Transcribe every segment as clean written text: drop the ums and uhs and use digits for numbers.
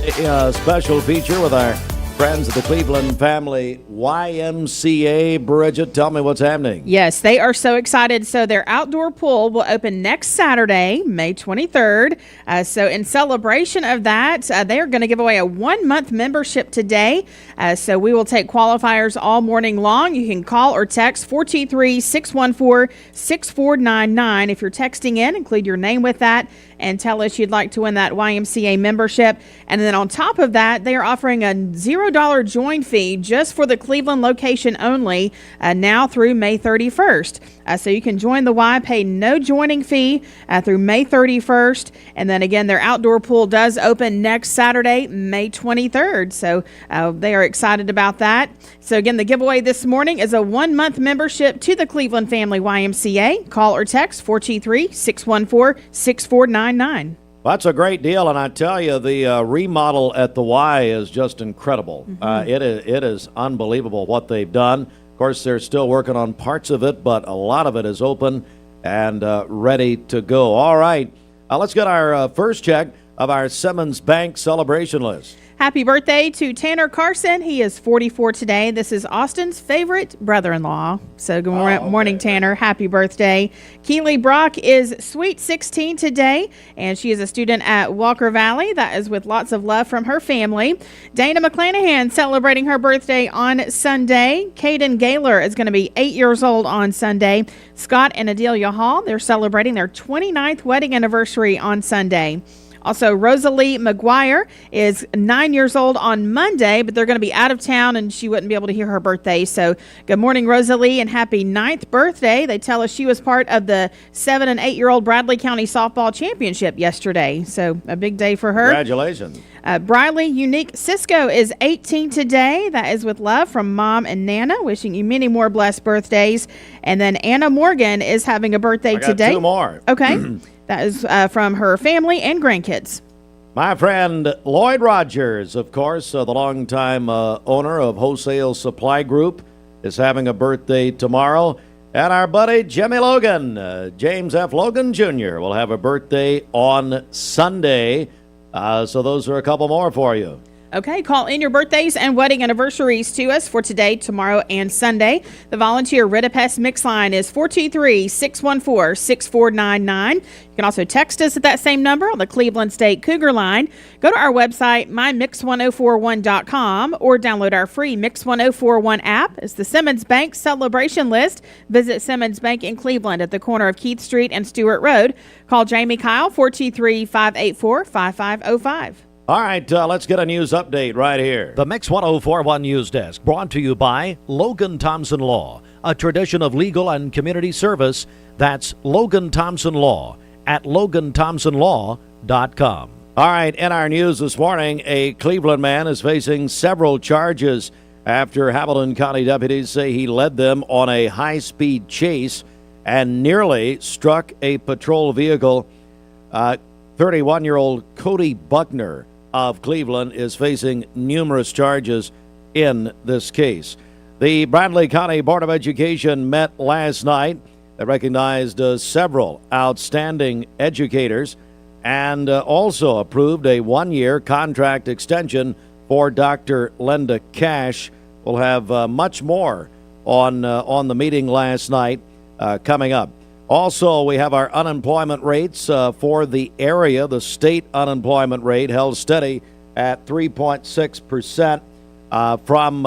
a special feature with our friends at the Cleveland Family YMCA. Bridget, tell me what's happening. Yes, they are so excited. So their outdoor pool will open next Saturday, May 23rd. So in celebration of that, they are going to give away a 1-month membership today. So we will take qualifiers all morning long. You can call or text 423-614-6499. If you're texting in, include your name with that and tell us you'd like to win that YMCA membership. And then on top of that, they are offering a $0 join fee just for the Cleveland location only now through May 31st. So you can join the Y, pay no joining fee through May 31st. And then again, their outdoor pool does open next Saturday, May 23rd. So they are excited about that. So again, the giveaway this morning is a 1-month membership to the Cleveland Family YMCA. Call or text 423-614-6499. Well, that's a great deal, and I tell you, the remodel at the Y is just incredible. Mm-hmm. It is unbelievable what they've done. Of course, they're still working on parts of it, but a lot of it is open and ready to go. All right, let's get our first check of our Simmons Bank celebration list. Happy birthday to Tanner Carson. He is 44 today. This is Austin's favorite brother-in-law. So good morning, Tanner. Happy birthday. Keely Brock is sweet 16 today, and she is a student at Walker Valley. That is with lots of love from her family. Dana McClanahan celebrating her birthday on Sunday. Caden Gaylor is going to be 8 years old on Sunday. Scott and Adelia Hall, they're celebrating their 29th wedding anniversary on Sunday. Also, Rosalie McGuire is 9 years old on Monday, but they're going to be out of town and she wouldn't be able to hear her birthday. So good morning, Rosalie, and happy 9th birthday. They tell us she was part of the 7- and 8-year-old Bradley County Softball Championship yesterday. So a big day for her. Congratulations. Briley Unique Cisco is 18 today. That is with love from Mom and Nana. Wishing you many more blessed birthdays. And then Anna Morgan is having a birthday today. I got 2 more. Okay. That is from her family and grandkids. My friend Lloyd Rogers, of course, the longtime owner of Wholesale Supply Group, is having a birthday tomorrow. And our buddy Jimmy Logan, James F. Logan Jr., will have a birthday on Sunday. So those are a couple more for you. Okay, call in your birthdays and wedding anniversaries to us for today, tomorrow, and Sunday. The volunteer Ridipest Mix line is 423-614-6499. You can also text us at that same number on the Cleveland State Cougar line. Go to our website, mymix1041.com, or download our free Mix 1041 app. It's the Simmons Bank celebration list. Visit Simmons Bank in Cleveland at the corner of Keith Street and Stewart Road. Call Jamie Kyle, 423-584-5505. All right, let's get a news update right here. The Mix 1041 News Desk, brought to you by Logan Thompson Law, a tradition of legal and community service. That's Logan Thompson Law at LoganThompsonLaw.com. All right, in our news this morning, a Cleveland man is facing several charges after Hamilton County deputies say he led them on a high-speed chase and nearly struck a patrol vehicle. 31-year-old Cody Buckner of Cleveland is facing numerous charges in this case. The Bradley County Board of Education met last night. They recognized several outstanding educators and also approved a 1-year contract extension for Dr. Linda Cash. We'll have much more on the meeting last night coming up. Also, we have our unemployment rates for the area. The state unemployment rate held steady at 3.6% from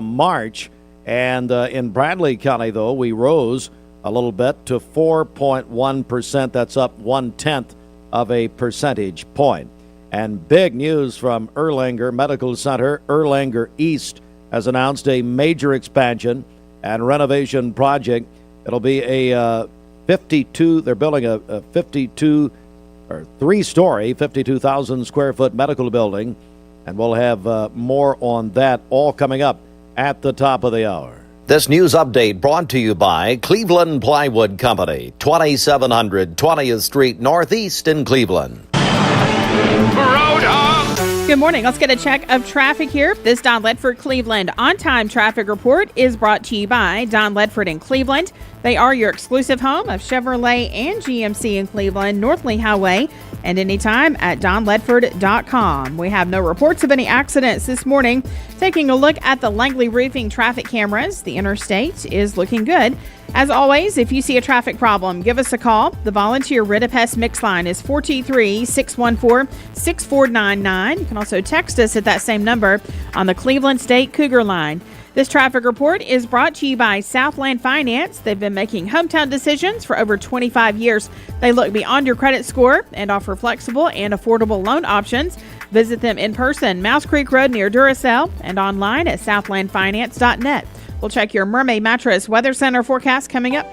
March. And in Bradley County, though, we rose a little bit to 4.1%. That's up 0.1 of a percentage point. And big news from Erlanger Medical Center. Erlanger East has announced a major expansion and renovation project. It'll be a 52, they're building a 52 or 3-story, 52,000 square foot medical building, and we'll have more on that all coming up at the top of the hour. This news update brought to you by Cleveland Plywood Company, 2700 20th Street Northeast in Cleveland. Good morning. Let's get a check of traffic here. This Don Ledford Cleveland on-time traffic report is brought to you by Don Ledford in Cleveland. They are your exclusive home of Chevrolet and GMC in Cleveland, North Lee Highway, and anytime at donledford.com. We have no reports of any accidents this morning. Taking a look at the Langley Roofing traffic cameras, the interstate is looking good. As always, if you see a traffic problem, give us a call. The volunteer Rid-A-Pest mix line is 423-614-6499. You can also text us at that same number on the Cleveland State Cougar line. This traffic report is brought to you by Southland Finance. They've been making hometown decisions for over 25 years. They look beyond your credit score and offer flexible and affordable loan options. Visit them in person, Mouse Creek Road near Duracell, and online at southlandfinance.net. We'll check your Mermaid Mattress Weather Center forecast coming up.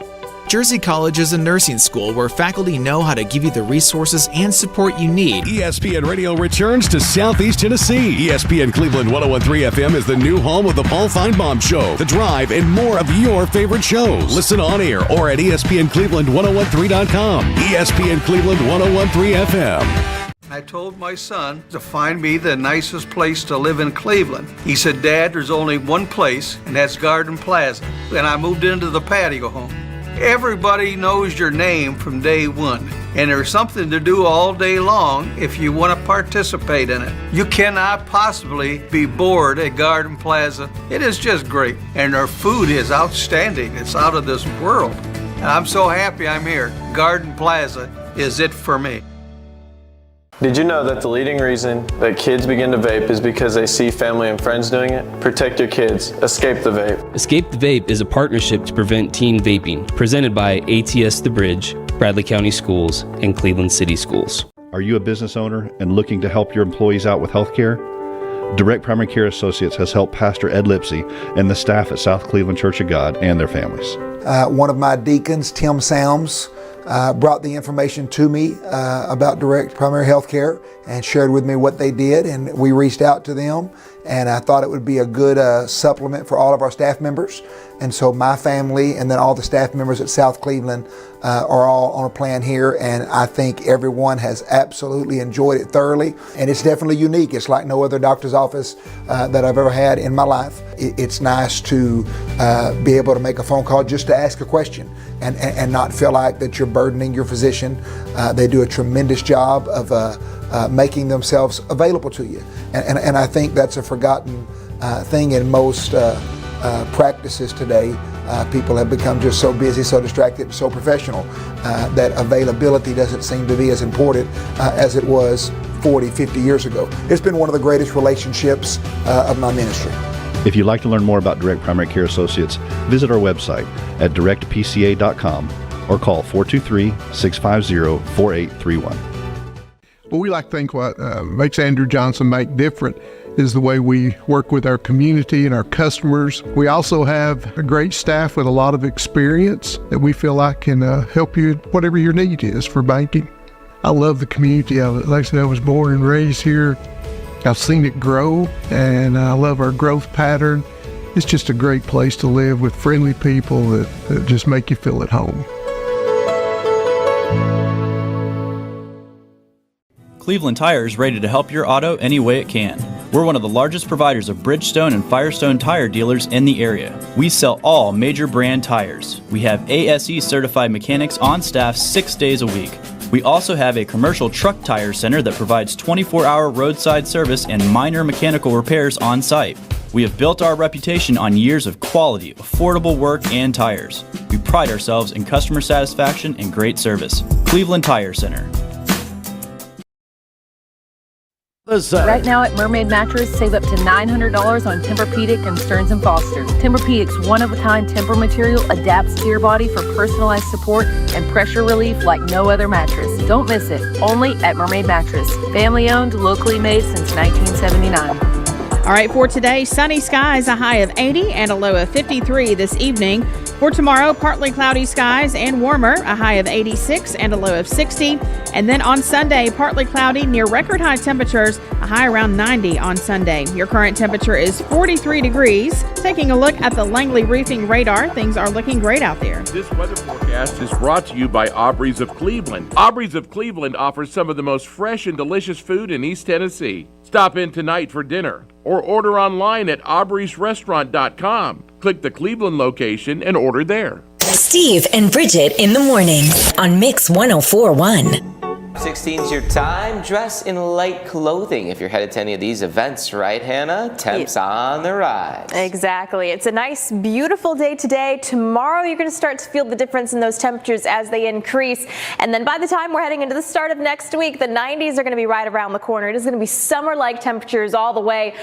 Jersey College is a nursing school where faculty know how to give you the resources and support you need. ESPN Radio returns to Southeast Tennessee. ESPN Cleveland 101.3 FM is the new home of the Paul Feinbaum Show, The Drive, and more of your favorite shows. Listen on air or at ESPNCleveland1013.com. ESPN Cleveland 101.3 FM. I told my son to find me the nicest place to live in Cleveland. He said, Dad, there's only one place, and that's Garden Plaza. And I moved into the patio home. Everybody knows your name from day one, and there's something to do all day long if you want to participate in it. You cannot possibly be bored at Garden Plaza. It is just great, and their food is outstanding. It's out of this world. And I'm so happy I'm here. Garden Plaza is it for me. Did you know that the leading reason that kids begin to vape is because they see family and friends doing it? Protect your kids. Escape the Vape. Escape the Vape is a partnership to prevent teen vaping, presented by ATS The Bridge, Bradley County Schools, and Cleveland City Schools. Are you a business owner and looking to help your employees out with health care? Direct Primary Care Associates has helped Pastor Ed Lipsey and the staff at South Cleveland Church of God and their families. One of my deacons, Tim Salms, brought the information to me about direct primary health care and shared with me what they did, and we reached out to them, and I thought it would be a good supplement for all of our staff members. And so my family and then all the staff members at South Cleveland are all on a plan here, and I think everyone has absolutely enjoyed it thoroughly, and it's definitely unique. It's like no other doctor's office that I've ever had in my life. It's nice to be able to make a phone call just to ask a question and not feel like that you're burdening your physician. They do a tremendous job of making themselves available to you, and I think that's a forgotten thing in most practices today. People have become just so busy, so distracted, so professional that availability doesn't seem to be as important as it was 40, 50 years ago. It's been one of the greatest relationships of my ministry. If you'd like to learn more about Direct Primary Care Associates, visit our website at directpca.com or call 423-650-4831. Well, we like to think what makes Andrew Johnson make different is the way we work with our community and our customers. We also have a great staff with a lot of experience that we feel like can help you whatever your need is for banking. I love the community of it. Like I said, I was born and raised here. I've seen it grow, and I love our growth pattern. It's just a great place to live with friendly people that just make you feel at home. Cleveland Tire is ready to help your auto any way it can. We're one of the largest providers of Bridgestone and Firestone tire dealers in the area. We sell all major brand tires. We have ASE certified mechanics on staff 6 days a week. We also have a commercial truck tire center that provides 24-hour roadside service and minor mechanical repairs on site. We have built our reputation on years of quality, affordable work and tires. We pride ourselves in customer satisfaction and great service. Cleveland Tire Center. Right now at Mermaid Mattress, save up to $900 on Tempur-Pedic and Stearns & Foster. Tempur-Pedic's one-of-a-kind Tempur material adapts to your body for personalized support and pressure relief like no other mattress. Don't miss it. Only at Mermaid Mattress. Family-owned, locally made since 1979. All right, for today, sunny skies, a high of 80 and a low of 53 this evening. For tomorrow, partly cloudy skies and warmer, a high of 86 and a low of 60. And then on Sunday, partly cloudy near record high temperatures, a high around 90 on Sunday. Your current temperature is 43 degrees. Taking a look at the Langley Roofing radar, things are looking great out there. This weather forecast is brought to you by Aubrey's of Cleveland. Aubrey's of Cleveland offers some of the most fresh and delicious food in East Tennessee. Stop in tonight for dinner or order online at aubreysrestaurant.com. Click the Cleveland location and order there. Steve and Bridget in the morning on Mix 104.1. 16's your time. Dress in light clothing if you're headed to any of these events, right, Hannah? Temps on the rise. Exactly. It's a nice, beautiful day today. Tomorrow, you're going to start to feel the difference in those temperatures as they increase. And then by the time we're heading into the start of next week, the 90s are going to be right around the corner. It is going to be summer-like temperatures all the way.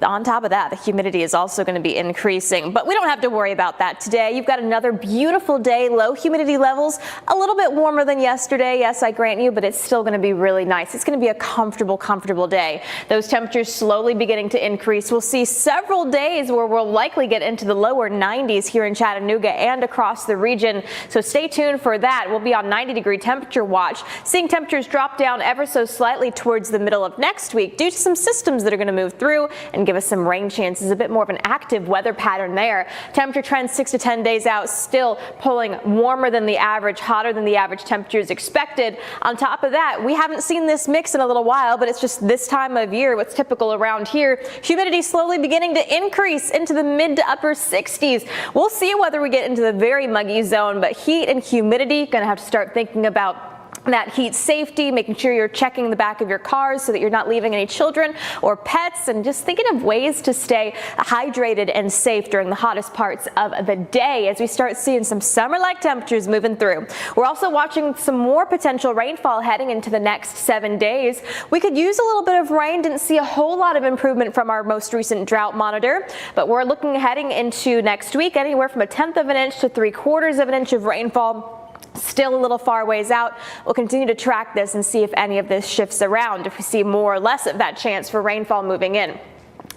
On top of that, the humidity is also going to be increasing. But we don't have to worry about that today. You've got another beautiful day, low humidity levels, a little bit warmer than yesterday. Yes, I grant you, but it's still going to be really nice. It's going to be a comfortable day. Those temperatures slowly beginning to increase. We'll see several days where we'll likely get into the lower 90s here in Chattanooga and across the region. So stay tuned for that. We'll be on 90-degree temperature watch, seeing temperatures drop down ever so slightly towards the middle of next week due to some systems that are going to move through and give us some rain chances, a bit more of an active weather pattern there. Temperature trends 6 to 10 days out, still pulling warmer than the average, hotter than the average temperatures expected. On top of that, we haven't seen this mix in a little while, but it's just this time of year, what's typical around here. Humidity slowly beginning to increase into the mid to upper 60s. We'll see whether we get into the very muggy zone, but heat and humidity, gonna have to start thinking about that heat safety, making sure you're checking the back of your cars so that you're not leaving any children or pets, and just thinking of ways to stay hydrated and safe during the hottest parts of the day as we start seeing some summer-like temperatures moving through. We're also watching some more potential rainfall heading into the next 7 days. We could use a little bit of rain. Didn't see a whole lot of improvement from our most recent drought monitor, but we're looking heading into next week anywhere from 1/10 of an inch to 3/4 of an inch of rainfall. Still a little far ways out. We'll continue to track this and see if any of this shifts around, if we see more or less of that chance for rainfall moving in.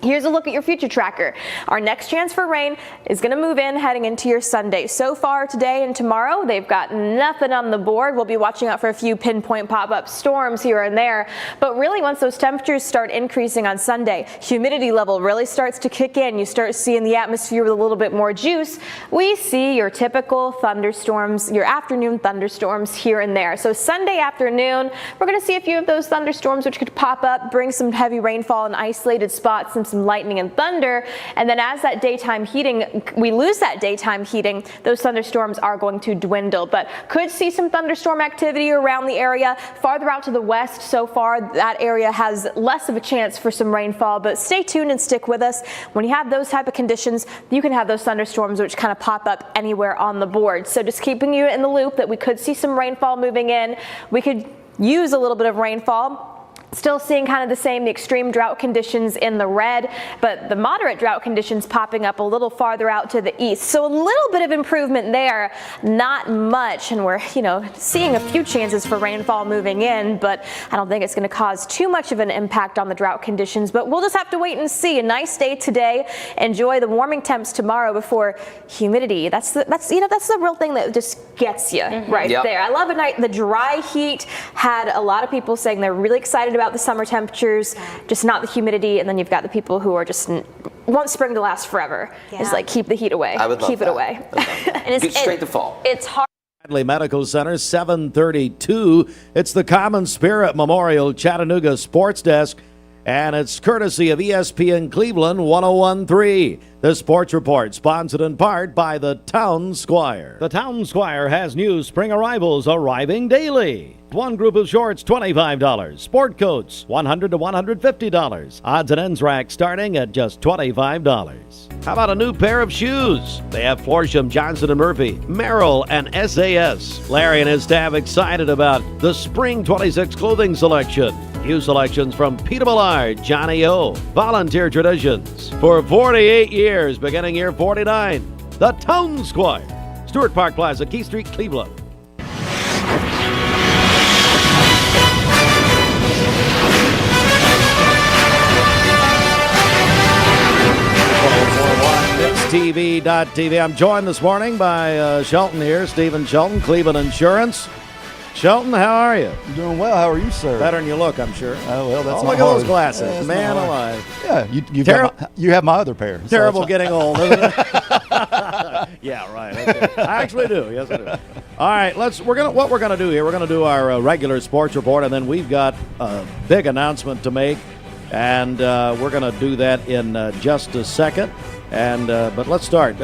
Here's a look at your future tracker. Our next chance for rain is going to move in heading into your Sunday. So far today and tomorrow, they've got nothing on the board. We'll be watching out for a few pinpoint pop-up storms here and there. But really, once those temperatures start increasing on Sunday, humidity level really starts to kick in. You start seeing the atmosphere with a little bit more juice. We see your typical thunderstorms, your afternoon thunderstorms here and there. So Sunday afternoon, we're going to see a few of those thunderstorms which could pop up, bring some heavy rainfall in isolated spots and some lightning and thunder. And then as that daytime heating, we lose that daytime heating, those thunderstorms are going to dwindle. But could see some thunderstorm activity around the area. Farther out to the west so far, that area has less of a chance for some rainfall, but stay tuned and stick with us. When you have those type of conditions, you can have those thunderstorms which kind of pop up anywhere on the board. So just keeping you in the loop that we could see some rainfall moving in. We could use a little bit of rainfall. Still seeing kind of the same, the extreme drought conditions in the red, but the moderate drought conditions popping up a little farther out to the east. So a little bit of improvement there, not much, and we're, seeing a few chances for rainfall moving in, but I don't think it's going to cause too much of an impact on the drought conditions, but we'll just have to wait and see. A nice day today. Enjoy the warming temps tomorrow before humidity. That's the real thing that just gets you right there. I love the dry heat. Had a lot of people saying they're really excited about the summer temperatures, just not the humidity, and then you've got the people who are just want spring to last forever. It's like, keep the heat away. I would love keep that. it away. And it's straight to fall. It's hard. Bradley Medical Center, 732. It's the Common Spirit Memorial Chattanooga Sports Desk, and it's courtesy of ESPN Cleveland 101.3. The Sports Report, sponsored in part by the Town Squire. The Town Squire has new spring arrivals arriving daily. One group of shorts, $25. Sport coats, $100 to $150. Odds and ends rack starting at just $25. How about a new pair of shoes? They have Florsham, Johnson & Murphy, Merrill, and SAS. Larry and his staff excited about the Spring 26 clothing selection. New selections from Peter Millard, Johnny O, Volunteer Traditions. For 48 years, beginning year 49, the Town Squire. Stewart Park Plaza, Key Street, Cleveland. TV.tv. I'm joined this morning by Shelton here, Stephen Shelton, Cleveland Insurance. Shelton, how are you? I'm doing well. How are you, sir? Better than you look, I'm sure. Oh, well, that's look at those glasses. Yeah, man alive. Yeah, you have my other pair. Terrible getting old, isn't it? Yeah, right. Okay. I actually do. Yes, I do. All right, what we're gonna do here, we're gonna do our regular sports report, and then we've got a big announcement to make, and we're gonna do that in just a second. And but let's start.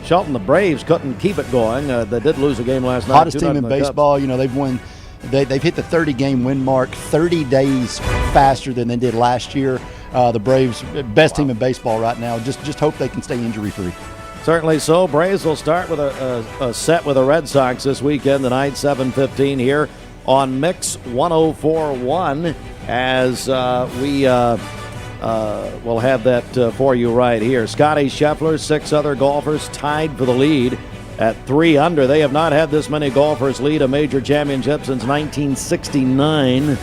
Shelton, the Braves couldn't keep it going. They did lose a game last night. Hottest team in baseball. They've won. They've hit the 30-game win mark 30 days faster than they did last year. The Braves, best team in baseball right now. Just hope they can stay injury-free. Certainly so. Braves will start with a set with the Red Sox this weekend tonight, 7:15 here on Mix 104.1 as we will have that for you right here. Scotty Scheffler, 6 other golfers tied for the lead at 3 under. They have not had this many golfers lead a major championship since 1969.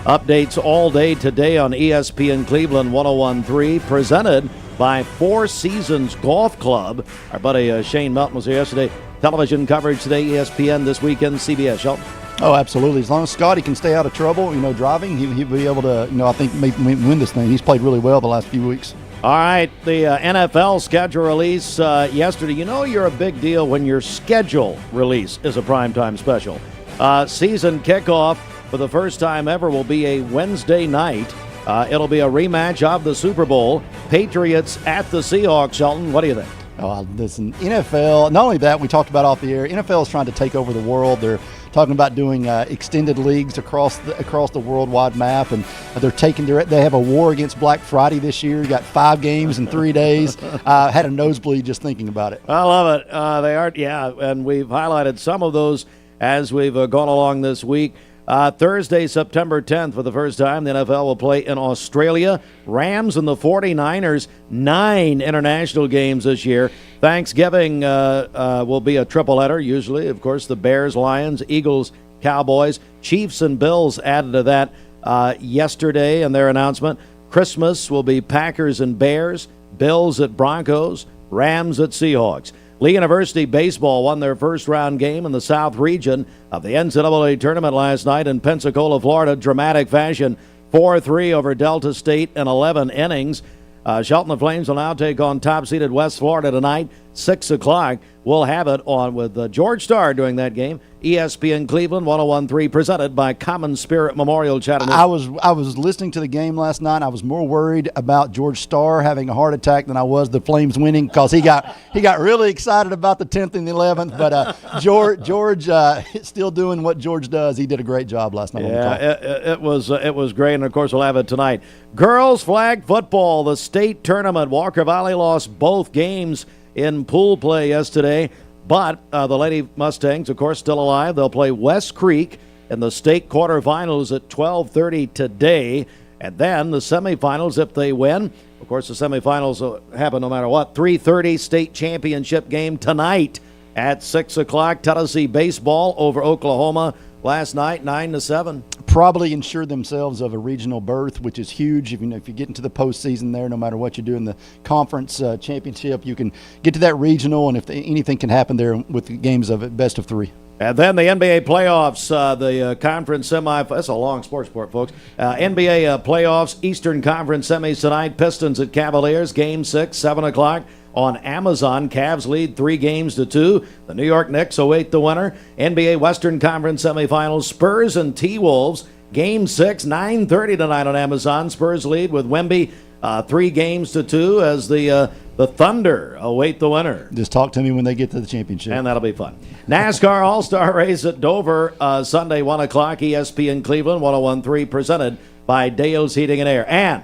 Updates all day today on ESPN Cleveland 101.3, presented by Four Seasons Golf Club. Our buddy Shane Melton was here yesterday. Television coverage today, ESPN this weekend, CBS. Shelton? Oh, absolutely. As long as Scotty can stay out of trouble, driving, he'll be able to, I think, maybe win this thing. He's played really well the last few weeks. All right, the NFL schedule release yesterday. You're a big deal when your schedule release is a primetime special. Season kickoff for the first time ever will be a Wednesday night. It'll be a rematch of the Super Bowl. Patriots at the Seahawks. Shelton, what do you think? Oh, listen, NFL, not only that, we talked about off the air, NFL is trying to take over the world. They're talking about doing extended leagues across the worldwide map, and they have a war against Black Friday this year. You got 5 games in 3 days. Had a nosebleed just thinking about it. I love it. They are, and we've highlighted some of those as we've gone along this week. Thursday, September 10th, for the first time, the NFL will play in Australia. Rams and the 49ers, 9 international games this year. Thanksgiving will be a tripleheader, usually. Of course, the Bears, Lions, Eagles, Cowboys, Chiefs, and Bills added to that yesterday in their announcement. Christmas will be Packers and Bears, Bills at Broncos, Rams at Seahawks. Lee University Baseball won their first-round game in the South region of the NCAA tournament last night in Pensacola, Florida. Dramatic fashion, 4-3 over Delta State in 11 innings. Shelton the Flames will now take on top-seeded West Florida tonight, 6 o'clock. We'll have it on with George Starr during that game. ESPN Cleveland 101.3, presented by Common Spirit Memorial Chattanooga. I was listening to the game last night. I was more worried about George Starr having a heart attack than I was the Flames winning, because he got really excited about the 10th and the 11th. But George is still doing what George does. He did a great job last night. Yeah, it was great, and of course we'll have it tonight. Girls flag football, the state tournament. Walker Valley lost both games in pool play yesterday, but the Lady Mustangs, of course, still alive. They'll play West Creek in the state quarterfinals at 12:30 today, and then the semifinals if they win. Of course, the semifinals will happen no matter what. 3:30 state championship game tonight at 6 o'clock. Tennessee baseball over Oklahoma last night, 9-7. Probably ensured themselves of a regional berth, which is huge. If you get into the postseason there, no matter what you do in the conference championship, you can get to that regional, and if anything can happen there with the games of it, best of 3. And then the NBA playoffs, the conference semi. That's a long sports report, folks. NBA playoffs, Eastern Conference semis tonight. Pistons at Cavaliers, Game 6, 7 o'clock. On Amazon, Cavs lead 3-2. The New York Knicks await the winner. NBA Western Conference semifinals, Spurs and T-Wolves. Game 6, 9:30 tonight on Amazon. Spurs lead with Wemby 3-2 as the Thunder await the winner. Just talk to me when they get to the championship. And that'll be fun. NASCAR All-Star Race at Dover, Sunday, 1 o'clock. ESPN Cleveland 101.3, presented by Dale's Heating and Air. And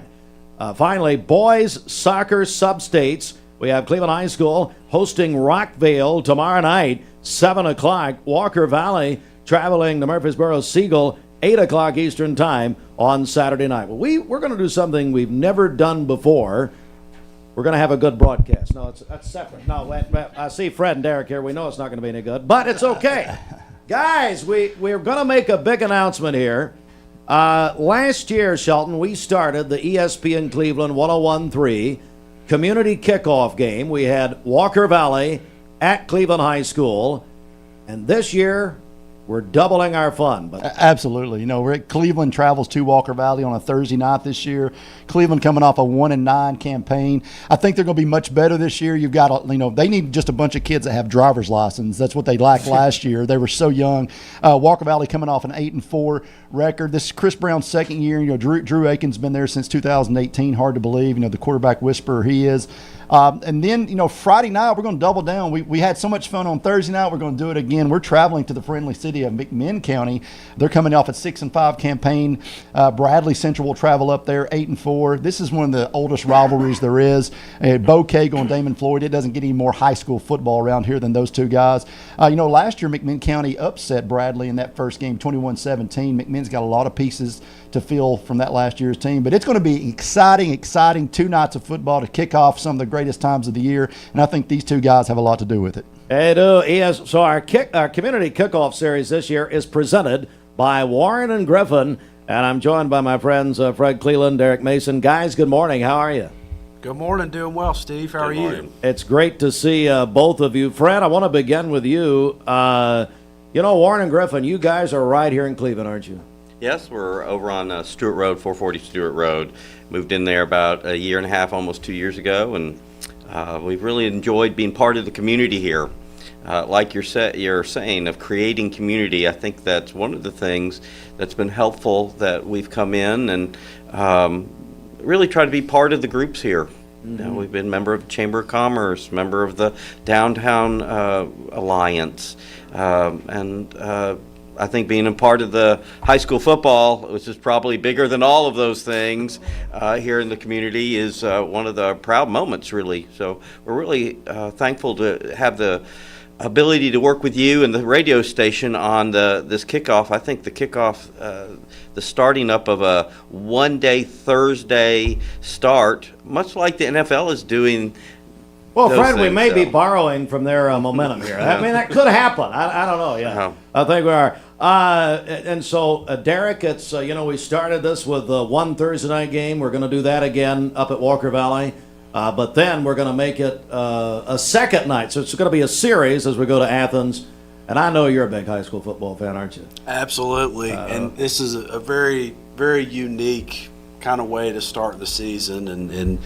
finally, boys soccer sub-states. We have Cleveland High School hosting Rockvale tomorrow night, 7 o'clock. Walker Valley traveling to Murfreesboro Siegel, 8 o'clock Eastern Time on Saturday night. Well, we're going to do something we've never done before. We're going to have a good broadcast. No, that's separate. No, I see Fred and Derek here. We know it's not going to be any good, but it's okay. Guys, we're going to make a big announcement here. Last year, Shelton, we started the ESPN Cleveland 101.3 community kickoff game. We had Walker Valley at Cleveland High School, and this year we're doubling our fun. But absolutely. We're at Cleveland travels to Walker Valley on a Thursday night this year. Cleveland coming off a 1-9 campaign. I think they're going to be much better this year. You've got, they need just a bunch of kids that have driver's license. That's what they lacked last year. They were so young. Walker Valley coming off an 8-4 record. This is Chris Brown's second year. Drew Aiken's been there since 2018. Hard to believe. The quarterback whisperer he is. And then, Friday night, we're going to double down. We had so much fun on Thursday night. We're going to do it again. We're traveling to the friendly city of McMinn County. They're coming off a 6-5 campaign. Bradley Central will travel up there 8-4. This is one of the oldest rivalries there is. Bo Cagle and Damon Floyd. It doesn't get any more high school football around here than those two guys. Last year McMinn County upset Bradley in that first game, 21-17. McMinn's got a lot of pieces to fill from that last year's team. But it's going to be exciting 2 nights of football to kick off some of the greatest times of the year, and I think these two guys have a lot to do with it. They do. So our community kickoff series this year is presented by Warren and Griffin, and I'm joined by my friends Fred Cleland, Derek Mason. Guys, good morning. How are you? Good morning. Doing well, Steve. How are you? It's great to see both of you. Fred, I want to begin with you. Warren and Griffin, you guys are right here in Cleveland, aren't you? Yes, we're over on Stewart Road, 440 Stewart Road. Moved in there about a year and a half, almost 2 years ago, and we've really enjoyed being part of the community here. Like you're saying, of creating community, I think that's one of the things that's been helpful, that we've come in and really try to be part of the groups here. Mm-hmm. We've been member of the Chamber of Commerce, member of the Downtown Alliance, and I think being a part of the high school football, which is probably bigger than all of those things here in the community, is one of the proud moments, really. So we're really thankful to have the ability to work with you and the radio station on this kickoff. I think the kickoff, the starting up of a one-day Thursday start, much like the NFL is doing. Well, Fred, we may be borrowing from their momentum here. I mean, that could happen. I don't know. Yeah, I think we are. And so, Derek, it's we started this with one Thursday night game. We're going to do that again up at Walker Valley, but then we're going to make it a second night. So it's going to be a series as we go to Athens. And I know you're a big high school football fan, aren't you? Absolutely. And this is a very, very unique kind of way to start the season, and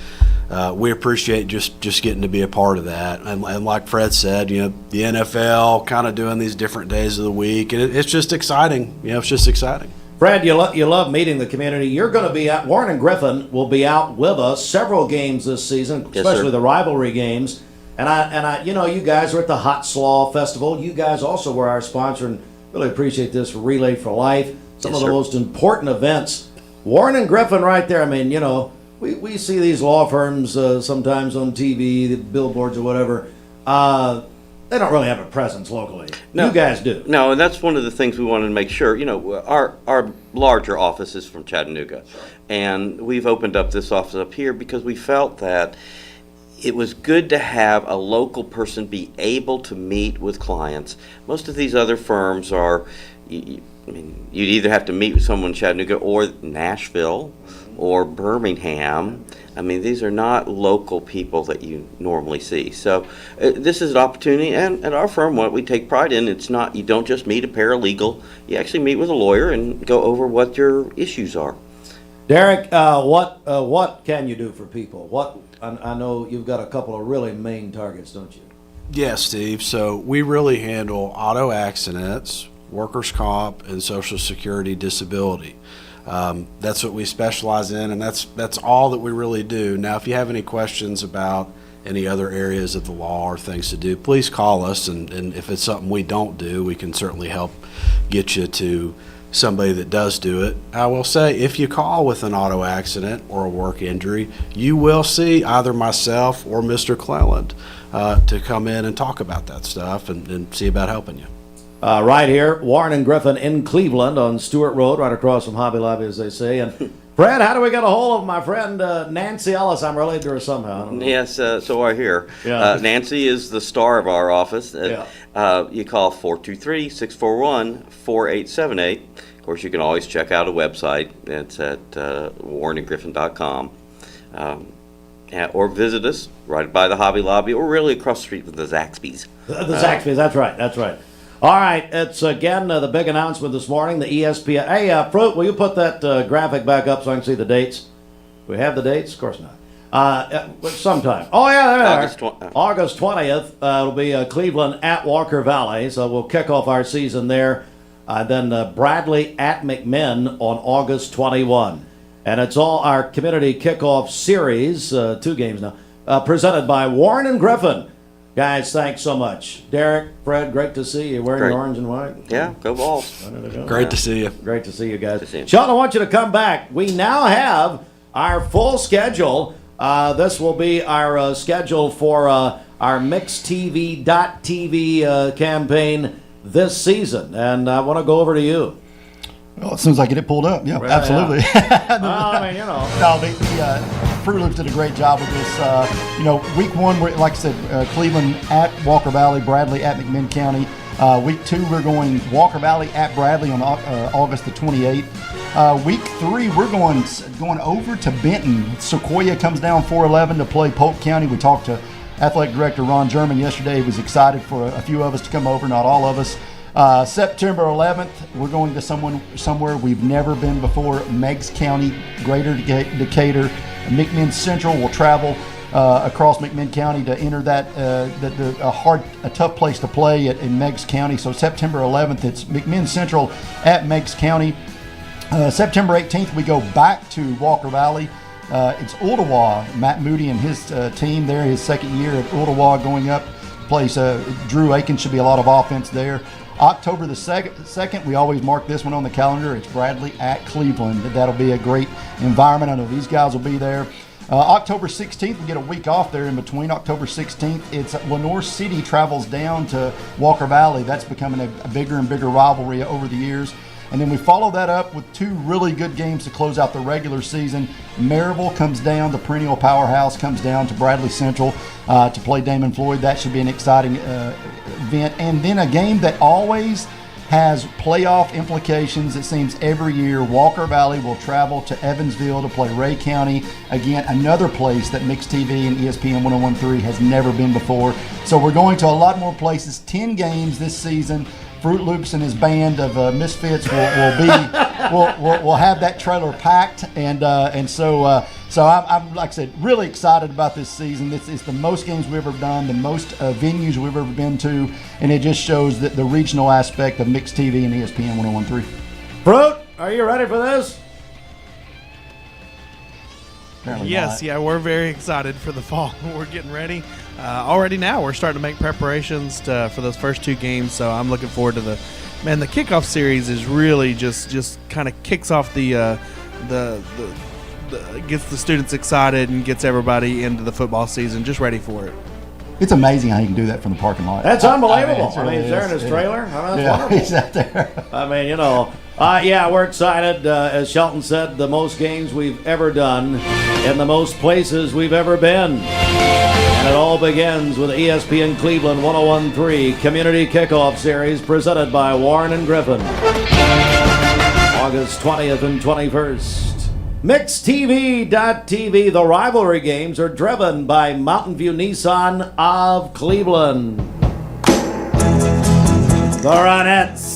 we appreciate just getting to be a part of that. And like Fred said, the NFL kind of doing these different days of the week, and it's just exciting. It's just exciting. Fred, you love meeting the community. You're going to be out. Warren and Griffin will be out with us several games this season, especially the rivalry games. And I, you guys are at the Hot Slaw Festival. You guys also were our sponsor, and really appreciate this Relay for Life. Some of the most important events. Warren and Griffin right there. I mean, we see these law firms sometimes on TV, the billboards or whatever. They don't really have a presence locally. No, you guys do. No, and that's one of the things we wanted to make sure. Our larger office is from Chattanooga, and we've opened up this office up here because we felt that it was good to have a local person be able to meet with clients. Most of these other firms are, you'd either have to meet with someone in Chattanooga or Nashville or Birmingham. These are not local people that you normally see. So this is an opportunity, and at our firm, what we take pride in, it's not, you don't just meet a paralegal, you actually meet with a lawyer and go over what your issues are. Derek, what can you do for people? I know you've got a couple of really main targets, don't you? Yes, Steve. So we really handle auto accidents, workers' comp, and Social Security disability. That's what we specialize in, and that's all that we really do. Now, if you have any questions about any other areas of the law or things to do, please call us, and if it's something we don't do, we can certainly help get you to somebody that does do it. I will say, if you call with an auto accident or a work injury, you will see either myself or Mr. Cleland to come in and talk about that stuff and see about helping you. Right here, Warren and Griffin in Cleveland on Stewart Road, right across from Hobby Lobby, as they say. And Fred, how do we get a hold of my friend Nancy Ellis? I'm related to her somehow. Yes, so I hear. Yeah. Nancy is the star of our office. You call 423-641-4878. Of course, you can always check out a website. It's at warrenandgriffin.com. Or visit us right by the Hobby Lobby, or really across the street with the Zaxby's. The Zaxby's, that's right. All right, it's again the big announcement this morning, the ESPN. Hey, Fruit, will you put that graphic back up so I can see the dates? Do we have the dates? Of course not. Sometime. Oh, yeah, there they are. August 20th, it'll be Cleveland at Walker Valley, so we'll kick off our season there. Then Bradley at McMinn on August 21. And it's all our community kickoff series, 2 games now. presented by Warren and Griffin. Guys, thanks so much. Derek, Fred, great to see you wearing orange and white. Yeah, go Vols. Great to see you. Great to see you guys. Shelton, I want you to come back. We now have our full schedule. This will be our schedule for our MixTV.tv campaign this season. And I want to go over to you. Well, as soon as I get it pulled up, yeah, Right, absolutely. I mean, you know. No, the Fruit Loops did a great job with this. Week 1, like I said, Cleveland at Walker Valley, Bradley at McMinn County. Week 2, we're going Walker Valley at Bradley on August the 28th. Week 3, we're going over to Benton. Sequoia comes down 4-11 to play Polk County. We talked to Athletic Director Ron German yesterday. He was excited for a few of us to come over, not all of us. September 11th, we're going to somewhere we've never been before, Meigs County, Greater Decatur. McMinn Central will travel across McMinn County to enter that a tough place to play in Meigs County. So September 11th, it's McMinn Central at Meigs County. September 18th, we go back to Walker Valley. It's Ooltewah. Matt Moody and his team there, his second year at Ooltewah going up. Plays Drew Aiken, should be a lot of offense there. October the 2nd, we always mark this one on the calendar. It's Bradley at Cleveland. That'll be a great environment. I know these guys will be there. October 16th, we get a week off there in between. October 16th, it's Lenoir City travels down to Walker Valley. That's becoming a bigger and bigger rivalry over the years. And then we follow that up with 2 really good games to close out the regular season. Maryville comes down, the perennial powerhouse comes down to Bradley Central to play Damon Floyd. That should be an exciting event. And then a game that always has playoff implications, it seems, every year. Walker Valley will travel to Evansville to play Ray County. Again, another place that Mix TV and ESPN 1013 has never been before. So we're going to a lot more places, 10 games this season. Fruit Loops and his band of misfits will have that trailer packed, and so I'm, like I said, really excited about this season. This is the most games we've ever done, the most venues we've ever been to, and it just shows that the regional aspect of Mixed TV and ESPN 1013. Fruit, are you ready for this? Yes, yeah, we're very excited for the fall. We're getting ready. Already now, we're starting to make preparations for those first 2 games, so I'm looking forward to the kickoff series is really just kind of kicks off the gets the students excited and gets everybody into the football season just ready for it. It's amazing how you can do that from the parking lot. That's unbelievable. I mean, he's there in his trailer. That's wonderful. He's out there. I mean, we're excited. As Shelton said, the most games we've ever done in the most places we've ever been. And it all begins with ESPN Cleveland 1013 Community Kickoff Series presented by Warren and Griffin. August 20th and 21st. MixTV.tv, the rivalry games are driven by Mountain View Nissan of Cleveland. The Ronettes.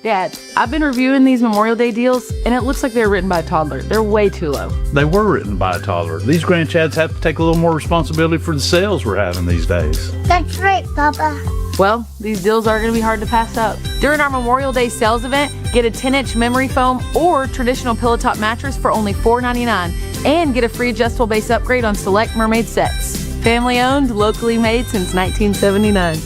Dad, I've been reviewing these Memorial Day deals, and it looks like they're written by a toddler. They're way too low. They were written by a toddler. These grandchads have to take a little more responsibility for the sales we're having these days. That's right, Papa. Well, these deals are going to be hard to pass up. During our Memorial Day sales event, get a 10-inch memory foam or traditional pillow top mattress for only $4.99 and get a free adjustable base upgrade on select Mermaid sets. Family owned, locally made since 1979.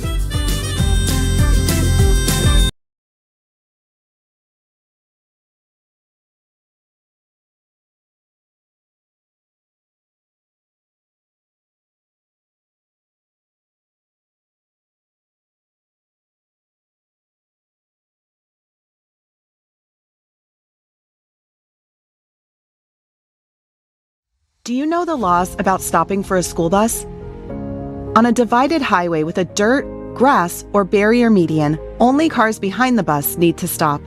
Do you know the laws about stopping for a school bus? On a divided highway with a dirt, grass, or barrier median, only cars behind the bus need to stop.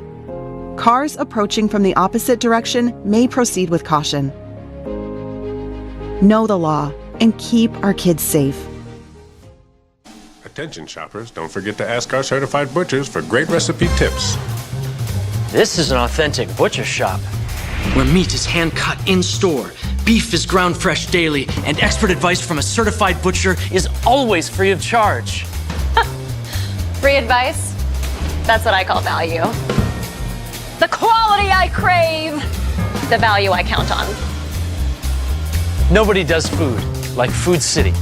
Cars approaching from the opposite direction may proceed with caution. Know the law and keep our kids safe. Attention shoppers, don't forget to ask our certified butchers for great recipe tips. This is an authentic butcher shop, where meat is hand-cut in-store, beef is ground fresh daily, and expert advice from a certified butcher is always free of charge. Free advice? That's what I call value. The quality I crave, the value I count on. Nobody does food like Food City. This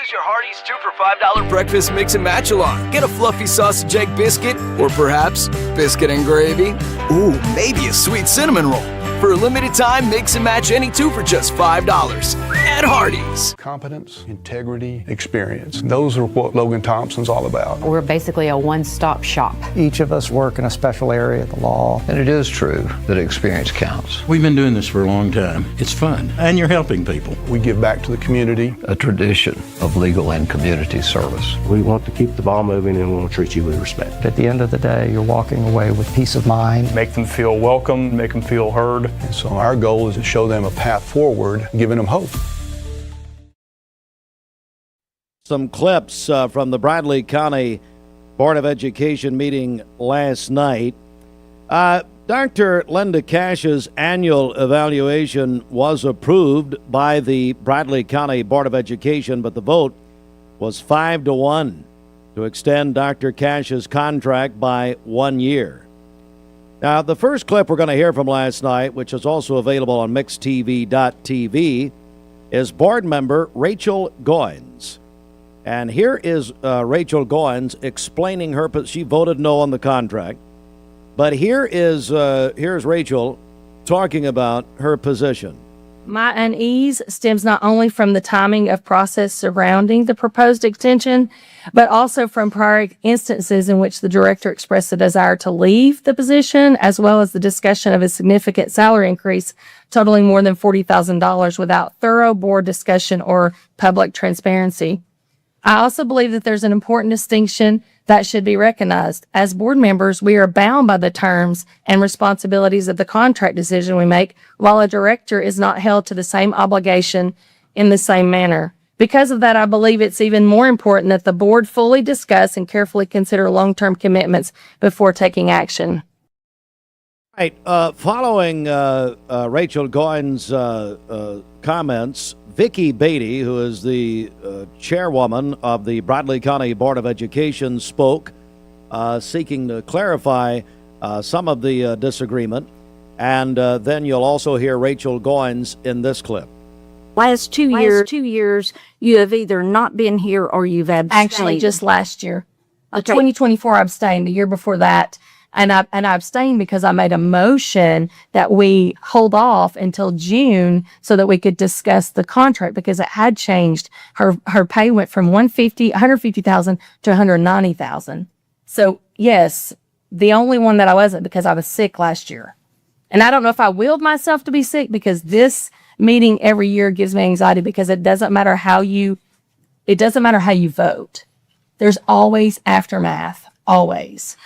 is your Hardee's 2 for $5 breakfast mix and match along. Get a fluffy sausage egg biscuit, or perhaps biscuit and gravy. Ooh, maybe a sweet cinnamon roll. For a limited time, mix and match any 2 for just $5 at Hardee's. Competence, integrity, experience. Those are what Logan Thompson's all about. We're basically a one-stop shop. Each of us work in a special area of the law. And it is true that experience counts. We've been doing this for a long time. It's fun, and you're helping people. We give back to the community. A tradition of legal and community service. We want to keep the ball moving and we want to treat you with respect. At the end of the day, you're walking away with peace of mind. Make them feel welcome, make them feel heard. And so our goal is to show them a path forward, giving them hope. Some clips from the Bradley County Board of Education meeting last night. Dr. Linda Cash's annual evaluation was approved by the Bradley County Board of Education, but the vote was 5-1 to extend Dr. Cash's contract by 1 year. Now, the first clip we're going to hear from last night, which is also available on mixtv.tv, is board member Rachel Goins. And here is Rachel Goins explaining she voted no on the contract. But here's Rachel talking about her position. My unease stems not only from the timing of process surrounding the proposed extension, but also from prior instances in which the director expressed a desire to leave the position, as well as the discussion of a significant salary increase totaling more than $40,000 without thorough board discussion or public transparency. I also believe that there's an important distinction that should be recognized. As board members, we are bound by the terms and responsibilities of the contract decision we make, while a director is not held to the same obligation in the same manner. Because of that, I believe it's even more important that the board fully discuss and carefully consider long-term commitments before taking action. Right. Following Rachel Goins' comments, Vicki Beatty, who is the chairwoman of the Bradley County Board of Education, spoke, seeking to clarify some of the disagreement. And then you'll also hear Rachel Goins in this clip. Last two years, you have either not been here or you've abstained. Actually, just last year. Okay. 2024, I abstained. The year before that, and I abstained because I made a motion that we hold off until June so that we could discuss the contract, because it had changed. Her pay went from $150,000 to $190,000. So yes, the only one that I wasn't because I was sick last year. And I don't know if I willed myself to be sick, because this meeting every year gives me anxiety, because it doesn't matter how you vote. There's always aftermath, always.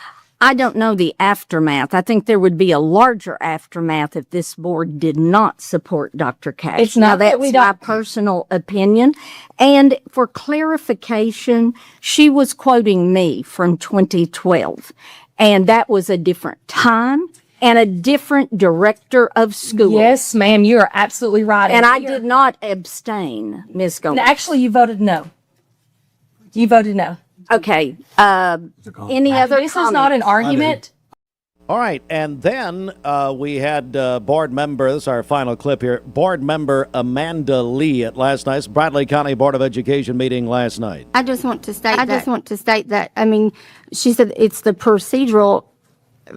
I don't know the aftermath. I think there would be a larger aftermath if this board did not support Dr. Cash. It's not now, that's my personal opinion. And for clarification, she was quoting me from 2012. And that was a different time and a different director of school. Yes, ma'am, you are absolutely right. And I did not abstain, Ms. Gomes. Actually, you voted no. You voted no. Okay. Any other This is not an argument. All right, and then we had board member, this is our final clip here, board member Amanda Lee at last night's Bradley County Board of Education meeting last night. I just want to state that, I mean, she said it's the procedural.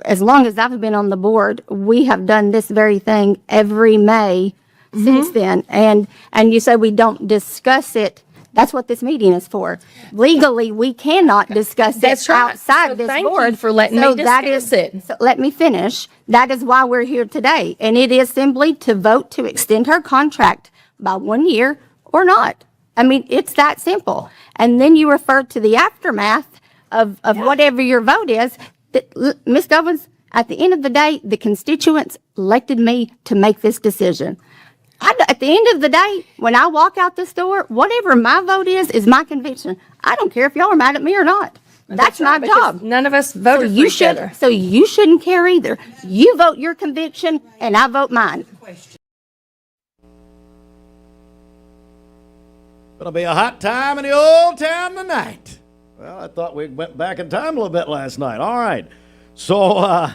As long as I've been on the board, we have done this very thing every May since then. And you say we don't discuss it. That's what this meeting is for. Legally, we cannot discuss it outside this board. Thank you for letting me discuss it. So let me finish. That is why we're here today. And it is simply to vote to extend her contract by 1 year or not. I mean, it's that simple. And then you refer to the aftermath of whatever your vote is. Ms. Dobbins, at the end of the day, the constituents elected me to make this decision. At the end of the day, when I walk out this door, whatever my vote is my conviction. I don't care if y'all are mad at me or not. That's my job. None of us voted for each other. So you shouldn't care either. You vote your conviction, and I vote mine. Gonna be a hot time in the old town tonight. Well, I thought we went back in time a little bit last night. All right. So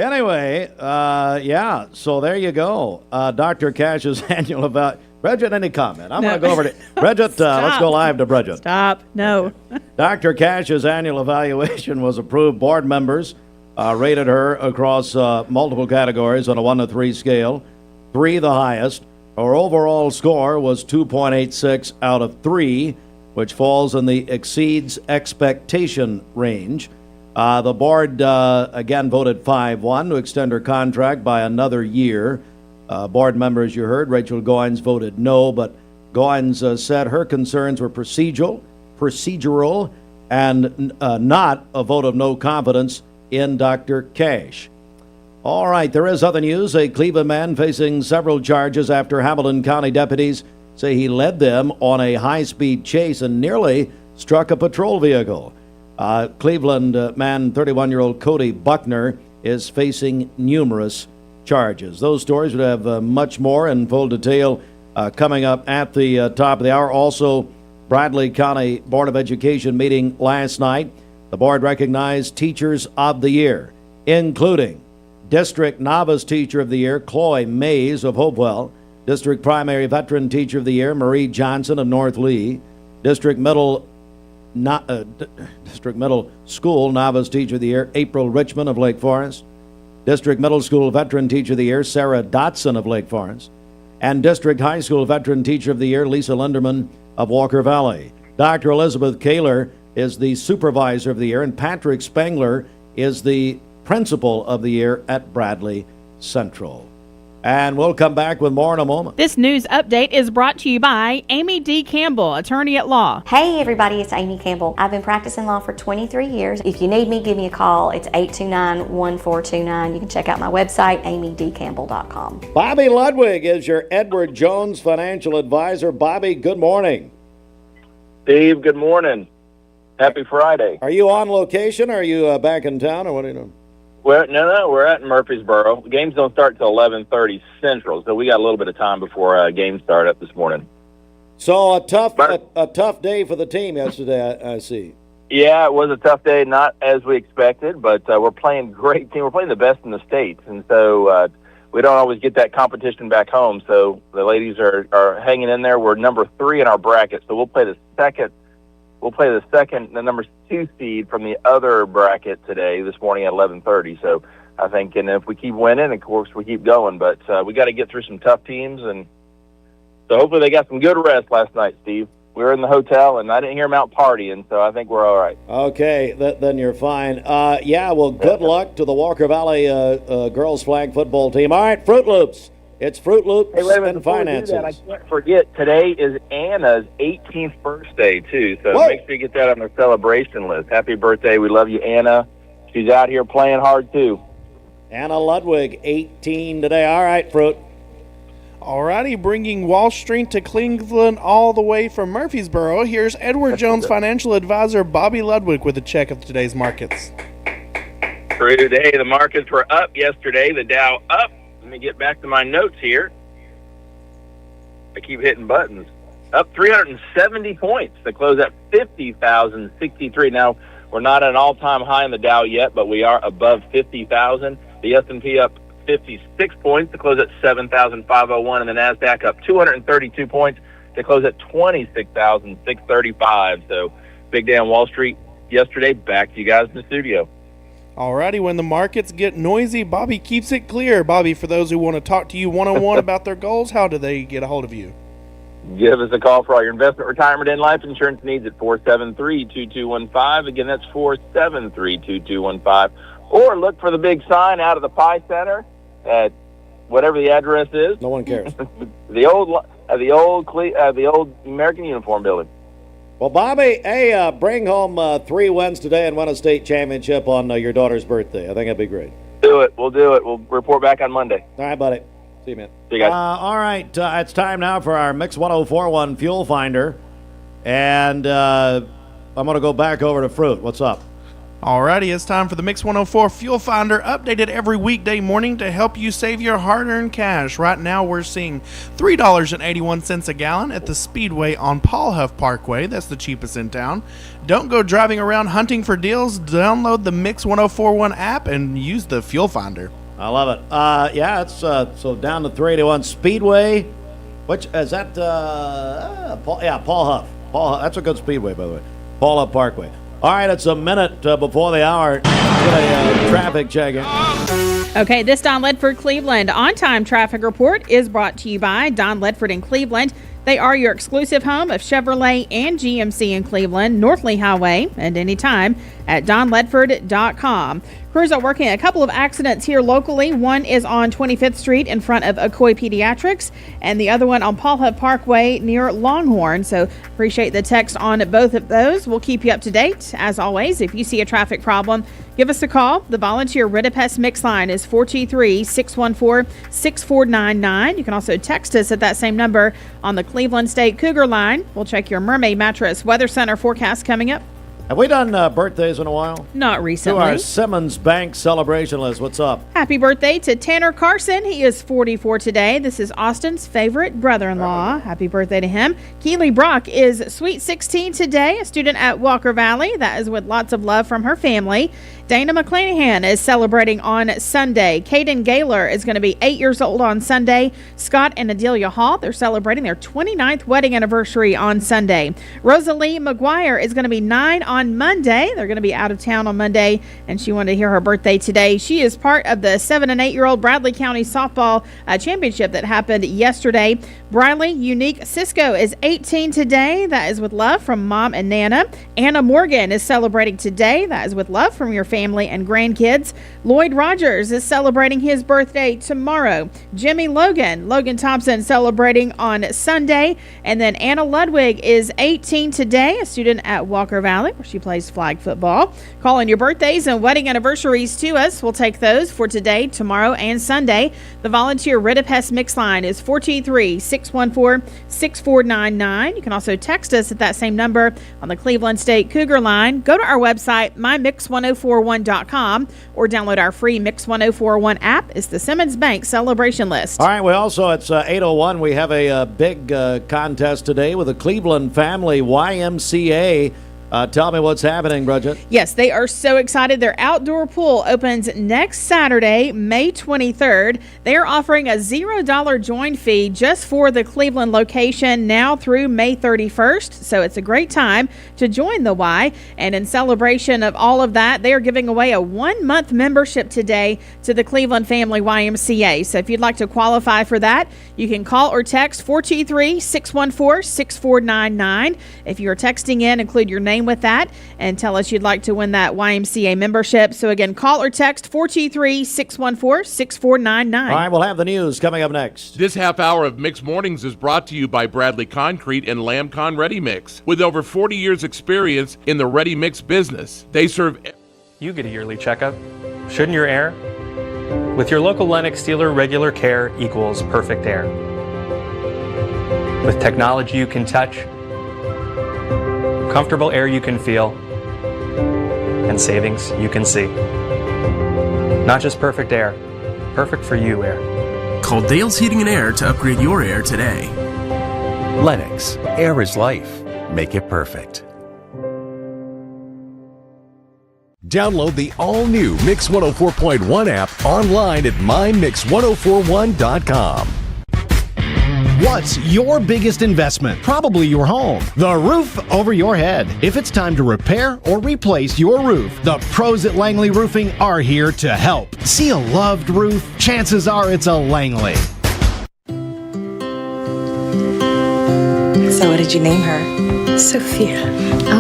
Anyway, yeah, so there you go. Dr. Cash's annual evaluation. Bridget, any comment? I'm going to go over to Bridget. Let's go live to Bridget. Stop. No. Dr. Cash's annual evaluation was approved. Board members rated her across multiple categories on a 1 to 3 scale. 3 the highest. Her overall score was 2.86 out of 3, which falls in the exceeds expectation range. The board again voted 5-1 to extend her contract by another year. Board members, you heard, Rachel Goins voted no, but Goins said her concerns were procedural, and not a vote of no confidence in Dr. Cash. All right, there is other news. A Cleveland man facing several charges after Hamilton County deputies say he led them on a high-speed chase and nearly struck a patrol vehicle. Cleveland man, 31-year-old Cody Buckner, is facing numerous charges. Those stories would have much more in full detail coming up at the top of the hour. Also, Bradley County Board of Education meeting last night. The board recognized Teachers of the Year, including District Novice Teacher of the Year, Chloe Mays of Hopewell, District Primary Veteran Teacher of the Year, Marie Johnson of North Lee, District Middle School Novice Teacher of the Year, April Richmond of Lake Forest, District Middle School Veteran Teacher of the Year, Sarah Dotson of Lake Forest, and District High School Veteran Teacher of the Year, Lisa Linderman of Walker Valley. Dr. Elizabeth Kaler is the Supervisor of the Year, and Patrick Spengler is the Principal of the Year at Bradley Central. And we'll come back with more in a moment. This news update is brought to you by Amy D. Campbell, attorney at law. Hey everybody, it's Amy Campbell. I've been practicing law for 23 years. If you need me, give me a call. It's 829-1429. You can check out my website, amydcampbell.com. Bobby Ludwig is your Edward Jones financial advisor. Bobby, good morning. Steve, good morning. Happy Friday. Are you on location? Or are you back in town, or what are you doing? Well, no, we're at Murfreesboro. Games don't start till 11:30 Central, so we got a little bit of time before games start up this morning. So a tough day for the team yesterday, I see. Yeah, it was a tough day, not as we expected, but we're playing great team. We're playing the best in the states, and so we don't always get that competition back home. So the ladies are hanging in there. We're number 3 in our bracket, so we'll play the number 2 seed from the other bracket this morning at 11:30. So I think, and if we keep winning, of course, we keep going. But we got to get through some tough teams, and so hopefully they got some good rest last night, Steve. We were in the hotel, and I didn't hear them out partying, so I think we're all right. Okay, then you're fine. Good luck to the Walker Valley girls flag football team. All right, Fruit Loops. It's Fruit Loops and finances. I can't forget, today is Anna's 18th birthday, too, so make sure you get that on the celebration list. Happy birthday. We love you, Anna. She's out here playing hard, too. Anna Ludwig, 18 today. All right, Fruit. All righty, bringing Wall Street to Cleveland all the way from Murfreesboro, here's Edward Jones financial advisor Bobby Ludwig with a check of today's markets. True day. The markets were up yesterday. The Dow up. Let me get back to my notes here. I keep hitting buttons. Up 370 points to close at 50,063. Now, we're not at an all-time high in the Dow yet, but we are above 50,000. The S&P up 56 points to close at 7,501, and the NASDAQ up 232 points to close at 26,635. So, big day on Wall Street yesterday. Back to you guys in the studio. Alrighty, when the markets get noisy, Bobby keeps it clear. Bobby, for those who want to talk to you one-on-one about their goals, how do they get a hold of you? Give us a call for all your investment, retirement, and life insurance needs at 473-2215. Again, that's 473-2215. Or look for the big sign out of the Pie Center at whatever the address is. No one cares. the old American Uniform Building. Well, Bobby, hey, bring home 3 wins today and win a state championship on your daughter's birthday. I think that'd be great. Do it. We'll do it. We'll report back on Monday. All right, buddy. See you, man. See you guys. All right, it's time now for our Mix 1041 Fuel Finder. And I'm going to go back over to Fruit. What's up? Alrighty, it's time for the Mix 104 Fuel Finder, updated every weekday morning to help you save your hard-earned cash. Right now, we're seeing $3.81 a gallon at the Speedway on Paul Huff Parkway. That's the cheapest in town. Don't go driving around hunting for deals. Download the Mix 1041 app and use the Fuel Finder. I love it. Yeah, it's so down to 381 Speedway. Which is that? Paul Huff. Paul Huff. That's a good speedway, by the way. Paul Huff Parkway. All right, it's a minute before the hour. Get a traffic check in. Okay, this Don Ledford Cleveland on-time traffic report is brought to you by Don Ledford in Cleveland. They are your exclusive home of Chevrolet and GMC in Cleveland, Northley Highway, and anytime at donledford.com. Crews are working a couple of accidents here locally. One is on 25th Street in front of Ocoee Pediatrics, and the other one on Paul Huff Parkway near Longhorn. So appreciate the text on both of those. We'll keep you up to date. As always, if you see a traffic problem, give us a call. The volunteer Ridipest Mix line is 423-614-6499. You can also text us at that same number on the Cleveland State Cougar line. We'll check your Mermaid Mattress Weather Center forecast coming up. Have we done birthdays in a while? Not recently. To our Simmons Bank celebration list. What's up? Happy birthday to Tanner Carson. He is 44 today. This is Austin's favorite brother-in-law. Happy birthday to him. Keely Brock is sweet 16 today, a student at Walker Valley. That is with lots of love from her family. Dana McClanahan is celebrating on Sunday. Caden Gaylor is going to be 8 years old on Sunday. Scott and Adelia Hall, they're celebrating their 29th wedding anniversary on Sunday. Rosalie McGuire is going to be 9 on Monday. They're going to be out of town on Monday, and she wanted to hear her birthday today. She is part of the 7- and 8-year-old Bradley County Softball Championship that happened yesterday. Briley Unique Cisco is 18 today. That is with love from Mom and Nana. Anna Morgan is celebrating today. That is with love from your family and grandkids. Lloyd Rogers is celebrating his birthday tomorrow. Jimmy Logan Thompson celebrating on Sunday. And then Anna Ludwig is 18 today, a student at Walker Valley where she plays flag football. Calling your birthdays and wedding anniversaries to us. We'll take those for today, tomorrow, and Sunday. The volunteer Ridipest Mix line is 423-614-6499. You can also text us at that same number on the Cleveland State Cougar line. Go to our website, mymix1041.com, or download our free Mix 1041 app. It's the Simmons Bank celebration list. All right, we also, it's 8:01. We have a big contest today with the Cleveland Family YMCA. Tell me what's happening, Bridget. Yes, they are so excited. Their outdoor pool opens next Saturday, May 23rd. They are offering a $0 join fee just for the Cleveland location now through May 31st. So it's a great time to join the Y. And in celebration of all of that, they are giving away a 1-month membership today to the Cleveland Family YMCA. So if you'd like to qualify for that, you can call or text 423-614-6499. If you are texting in, include your name with that and tell us you'd like to win that YMCA membership. So again, call or text 423-614-6499. All right, we'll have the news coming up next. This half hour of Mix Mornings is brought to you by Bradley Concrete and Lamcon Ready Mix. With over 40 years experience in the ready mix business, they serve. You get a yearly checkup. Shouldn't your air? With your local Lennox dealer, regular care equals perfect air. With technology you can touch, comfortable air you can feel, and savings you can see. Not just perfect air, perfect for you air. Call Dale's Heating and Air to upgrade your air today. Lennox, air is life. Make it perfect. Download the all-new Mix 104.1 app online at mymix1041.com. What's your biggest investment? Probably your home. The roof over your head. If it's time to repair or replace your roof, the pros at Langley Roofing are here to help. See a loved roof? Chances are it's a Langley. So what did you name her? Sophia.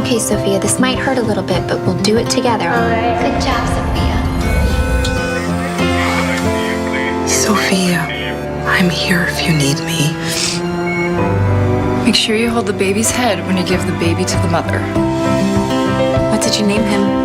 Okay, Sophia, this might hurt a little bit, but we'll do it together. All right. Good job, Sophia. Sophia, I'm here if you need me. Make sure you hold the baby's head when you give the baby to the mother. What did you name him?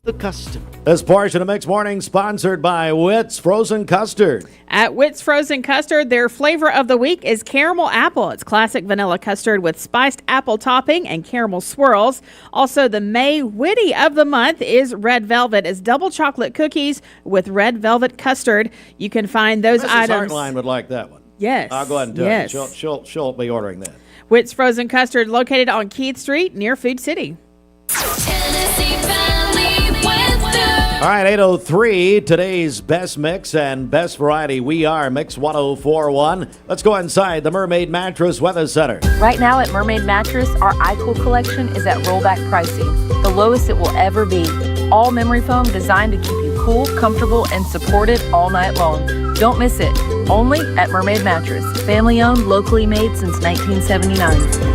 The custard. This portion of Mixed Morning sponsored by Witt's Frozen Custard. At Witt's Frozen Custard, their flavor of the week is caramel apple. It's classic vanilla custard with spiced apple topping and caramel swirls. Also, the May Witty of the month is red velvet. It's double chocolate cookies with red velvet custard. You can find those Mrs. items. Hartline would like that one. Yes. I'll go ahead and do yes. it. She'll be ordering that. Witt's Frozen Custard, located on Keith Street near Food City. All right, 8:03, today's best mix and best variety. We are Mix 104.1. Let's go inside the Mermaid Mattress Weather Center. Right now at Mermaid Mattress, our iCool collection is at rollback pricing, the lowest it will ever be. All memory foam designed to keep you cool, comfortable, and supported all night long. Don't miss it. Only at Mermaid Mattress. Family owned, locally made since 1979.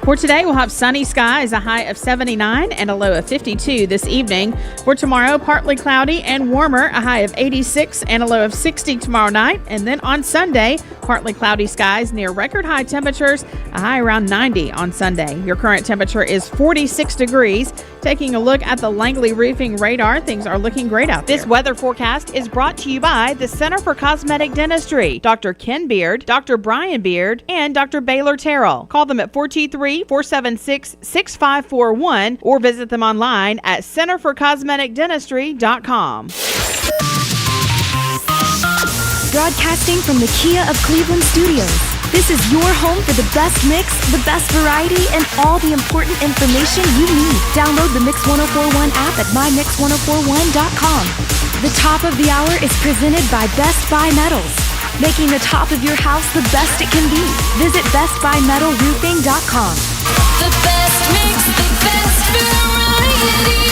For today, we'll have sunny skies, a high of 79 and a low of 52 this evening. For tomorrow, partly cloudy and warmer, a high of 86 and a low of 60 tomorrow night. And then on Sunday, partly cloudy skies near record high temperatures, a high around 90 on Sunday. Your current temperature is 46 degrees. Taking a look at the Langley Roofing radar, things are looking great out there. This weather forecast is brought to you by the Center for Cosmetic Dentistry, Dr. Ken Beard, Dr. Brian Beard, and Dr. Baylor Terrell. Call them at 423-476-6541 or visit them online at centerforcosmeticdentistry.com. Broadcasting from the Kia of Cleveland studios. This is your home for the best mix, the best variety, and all the important information you need. Download the Mix 1041 app at mymix1041.com. The top of the hour is presented by Best Buy Metals, making the top of your house the best it can be. Visit bestbuymetalroofing.com. The best mix, the best variety.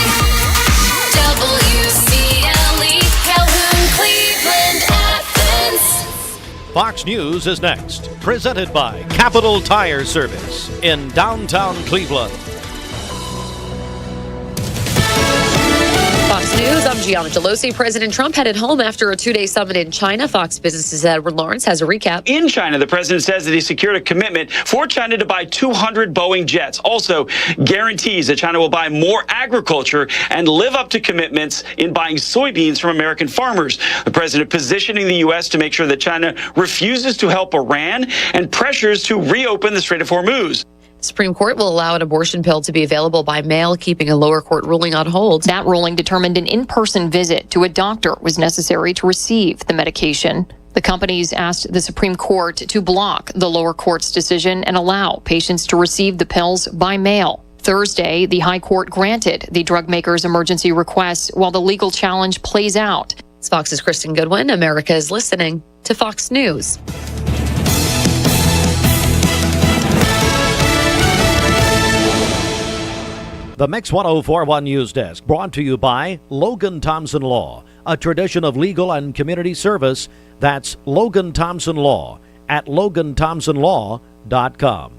WCLE, Calhoun, Cleveland, Athens. Fox News is next, presented by Capital Tire Service in downtown Cleveland. Fox News, I'm Gianna Gelosi. President Trump headed home after a two-day summit in China. Fox Business's Edward Lawrence has a recap. In China, the president says that he secured a commitment for China to buy 200 Boeing jets. Also guarantees that China will buy more agriculture and live up to commitments in buying soybeans from American farmers. The president positioning the U.S. to make sure that China refuses to help Iran and pressures to reopen the Strait of Hormuz. The Supreme Court will allow an abortion pill to be available by mail, keeping a lower court ruling on hold. That ruling determined an in-person visit to a doctor was necessary to receive the medication. The companies asked the Supreme Court to block the lower court's decision and allow patients to receive the pills by mail. Thursday, the High Court granted the drug maker's emergency request while the legal challenge plays out. It's Fox's Kristen Goodwin. America is listening to Fox News. The Mix 104.1 News Desk, brought to you by Logan Thompson Law, a tradition of legal and community service. That's Logan Thompson Law at loganthompsonlaw.com.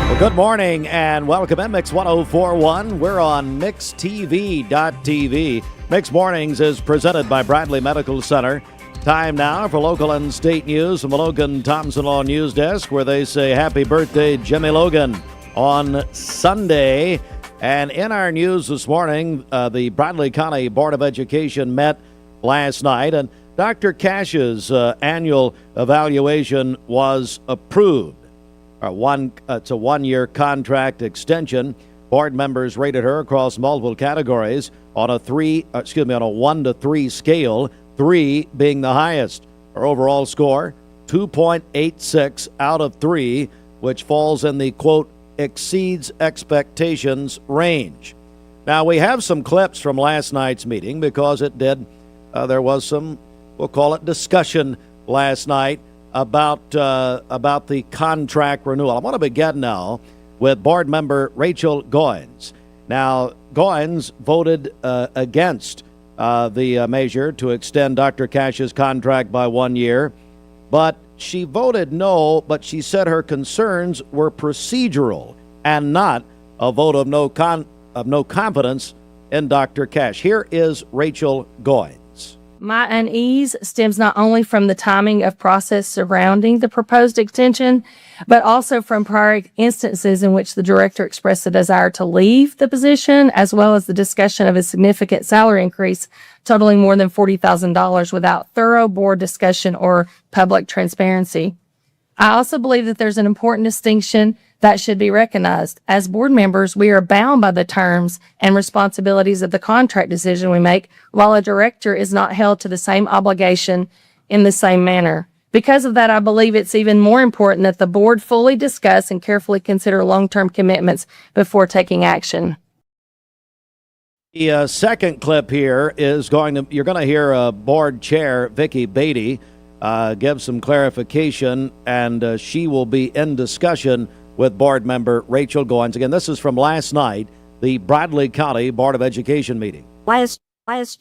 Well, good morning and welcome in Mix 104.1. We're on MixTV.tv. Mix Mornings is presented by Bradley Medical Center. Time now for local and state news from the Logan Thompson Law News Desk, where they say happy birthday, Jimmy Logan, on Sunday. And in our news this morning, the Bradley County Board of Education met last night, and Dr. Cash's annual evaluation was approved. It's a one-year contract extension. Board members rated her across multiple categories on a 1 to 3 scale, 3 being the highest. Her overall score, 2.86 out of 3, which falls in the, quote, exceeds expectations range. Now, we have some clips from last night's meeting because there was some, we'll call it discussion last night about the contract renewal. I want to begin now with board member Rachel Goins. Now, Goins voted against the measure to extend Dr. Cash's contract by 1 year, but she voted no, but she said her concerns were procedural and not a vote of no confidence in Dr. Cash. Here is Rachel Goins. My unease stems not only from the timing of process surrounding the proposed extension, but also from prior instances in which the director expressed a desire to leave the position, as well as the discussion of a significant salary increase totaling more than $40,000 without thorough board discussion or public transparency. I also believe that there's an important distinction that should be recognized. As board members, we are bound by the terms and responsibilities of the contract decision we make, while a director is not held to the same obligation in the same manner. Because of that, I believe it's even more important that the board fully discuss and carefully consider long-term commitments before taking action. The second clip here is you're going to hear board chair Vicki Beatty give some clarification, and she will be in discussion with board member Rachel Goins. Again, this is from last night, the Bradley County Board of Education meeting. Last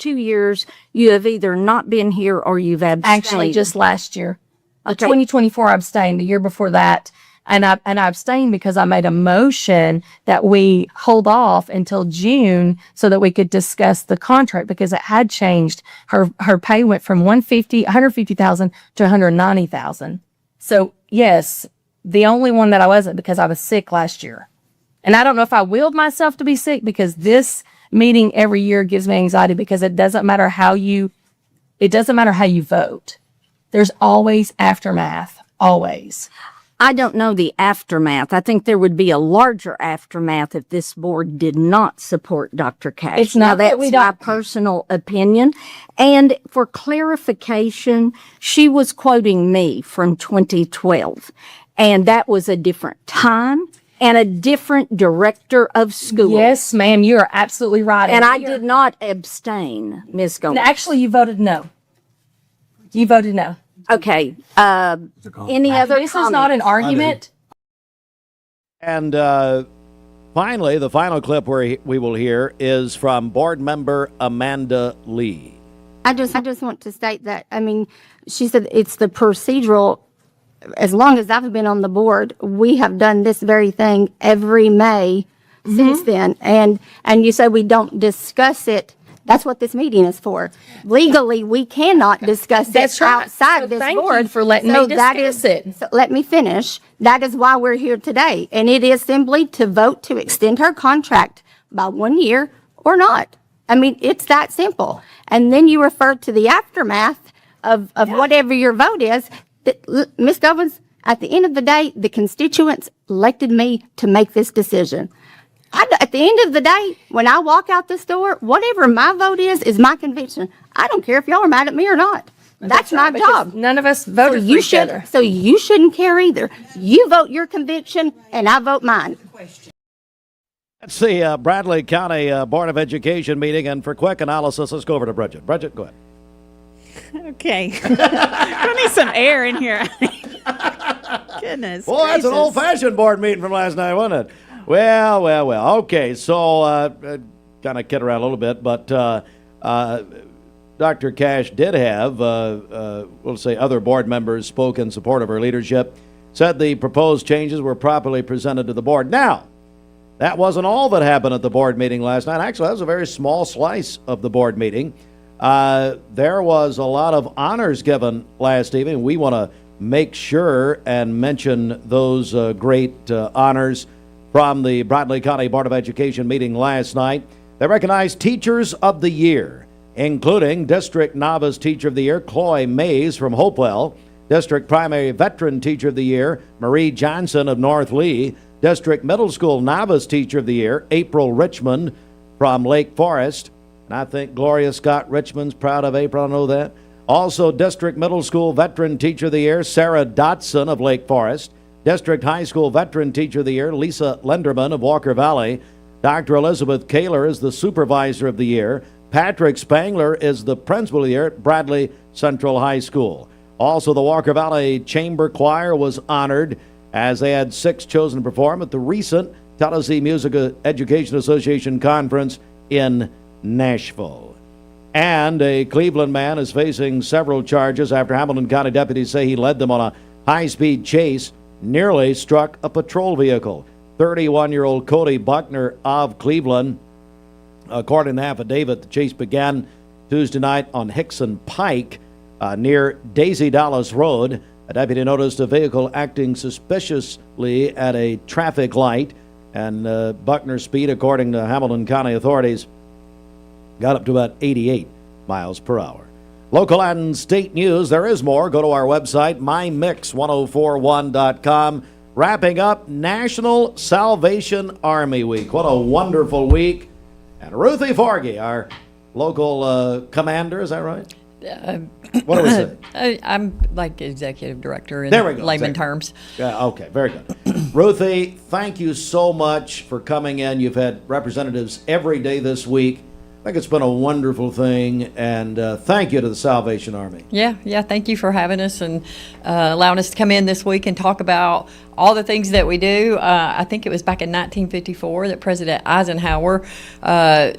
2 years, you have either not been here or you've abstained. Actually, just last year. Okay. 2024, I abstained. The year before that, and I abstained because I made a motion that we hold off until June so that we could discuss the contract, because it had changed. Her pay went from $150,000 to $190,000. So yes, the only one that I wasn't because I was sick last year. And I don't know if I willed myself to be sick, because this meeting every year gives me anxiety, because it doesn't matter how you vote. There's always aftermath, always. I don't know the aftermath. I think there would be a larger aftermath if this board did not support Dr. Cash. It's not now, that we that's my don't. personal opinion. And for clarification, she was quoting me from 2012. And that was a different time and a different director of school. Yes, ma'am, you are absolutely right. And I did not abstain, Ms. Gomes. Actually, you voted no. You voted no. Okay. Any other This is not an argument. And finally, the final clip we will hear is from board member Amanda Lee. I just want to state that, she said it's the procedural. As long as I've been on the board, we have done this very thing every May since then. And you say we don't discuss it. That's what this meeting is for. Legally, we cannot discuss That's it right. outside So this thank board. you for letting me discuss it. So let me finish. That is why we're here today. And it is simply to vote to extend her contract by 1 year or not. It's that simple. And then you refer to the aftermath of whatever your vote is. Ms. Govins, at the end of the day, the constituents elected me to make this decision. At the end of the day, when I walk out this door, whatever my vote is my conviction. I don't care if y'all are mad at me or not. That's my job. None of us voted for each other. So you shouldn't care either. You vote your conviction, and I vote mine. That's the Bradley County Board of Education meeting, and for quick analysis, let's go over to Bridget. Bridget, go ahead. Okay. I need some air in here. Goodness. Well, that's an old-fashioned board meeting from last night, wasn't it? Well. Okay, so kind of kid around a little bit, but Dr. Cash did have, we'll say, other board members spoke in support of her leadership, said the proposed changes were properly presented to the board. Now, that wasn't all that happened at the board meeting last night. Actually, that was a very small slice of the board meeting. There was a lot of honors given last evening. We want to make sure and mention those great honors from the Bradley County Board of Education meeting last night. They recognized Teachers of the Year, including District Novice Teacher of the Year, Chloe Mays from Hopewell, District Primary Veteran Teacher of the Year, Marie Johnson of North Lee, District Middle School Novice Teacher of the Year, April Richmond from Lake Forest. And I think Gloria Scott Richmond's proud of April, I know that. Also, District Middle School Veteran Teacher of the Year, Sarah Dotson of Lake Forest. District High School Veteran Teacher of the Year, Lisa Lenderman of Walker Valley. Dr. Elizabeth Kaler is the Supervisor of the Year. Patrick Spangler is the Principal of the Year at Bradley Central High School. Also, the Walker Valley Chamber Choir was honored as they had 6 chosen to perform at the recent Tennessee Music Education Association Conference in Nashville. And a Cleveland man is facing several charges after Hamilton County deputies say he led them on a high-speed chase, nearly struck a patrol vehicle. 31-year-old Cody Buckner of Cleveland. According to the affidavit, the chase began Tuesday night on Hickson Pike near Daisy Dallas Road. A deputy noticed a vehicle acting suspiciously at a traffic light, and Buckner's speed, according to Hamilton County authorities, got up to about 88 miles per hour. Local and state news, there is more. Go to our website, mymix1041.com. Wrapping up National Salvation Army Week. What a wonderful week. And Ruthie Forgy, our local commander, is that right? What do we say? I'm like executive director in there we go, layman terms. Yeah, okay, very good. Ruthie, thank you so much for coming in. You've had representatives every day this week. I think it's been a wonderful thing, and thank you to the Salvation Army. Yeah, thank you for having us and allowing us to come in this week and talk about all the things that we do. I think it was back in 1954 that President Eisenhower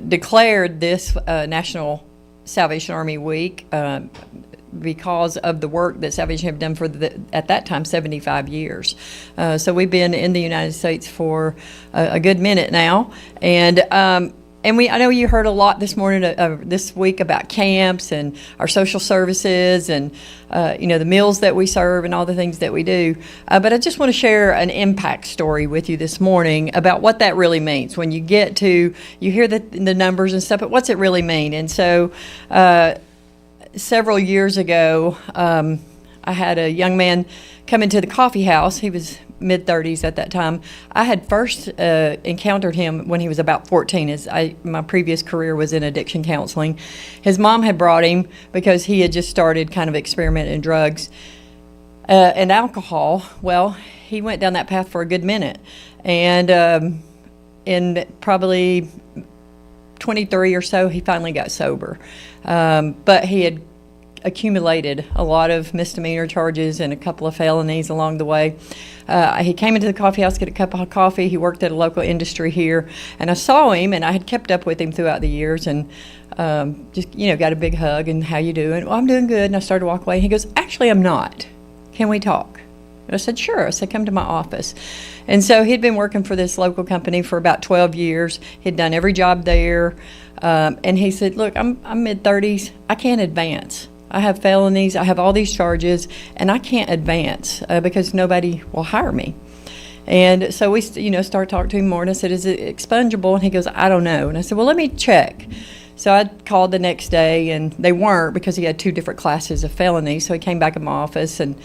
declared this National Salvation Army Week because of the work that Salvation have done for, at that time, 75 years. So we've been in the United States for a good minute now, and I know you heard a lot this morning, this week, about camps and our social services and, the meals that we serve and all the things that we do. But I just want to share an impact story with you this morning about what that really means. When you hear the numbers and stuff, but what's it really mean? And so several years ago, I had a young man come into the coffee house. He was mid-30s at that time. I had first encountered him when he was about 14. My previous career was in addiction counseling. His mom had brought him because he had just started kind of experimenting in drugs and alcohol. Well, he went down that path for a good minute. And in probably 23 or so, he finally got sober. But he had accumulated a lot of misdemeanor charges and a couple of felonies along the way. He came into the coffee house to get a cup of coffee. He worked at a local industry here, and I saw him, and I had kept up with him throughout the years, and just got a big hug and how you doing? Well, I'm doing good. And I started to walk away. He goes, actually, I'm not. Can we talk? And I said, sure. I said, come to my office. And so he'd been working for this local company for about 12 years. He'd done every job there, and he said, look, I'm mid-30s. I can't advance. I have felonies, I have all these charges, and I can't advance because nobody will hire me. And so we, started talking to him more, and I said, is it expungible? And he goes, I don't know. And I said, well, let me check. So I called the next day, and they weren't because he had 2 different classes of felonies. So he came back in my office, and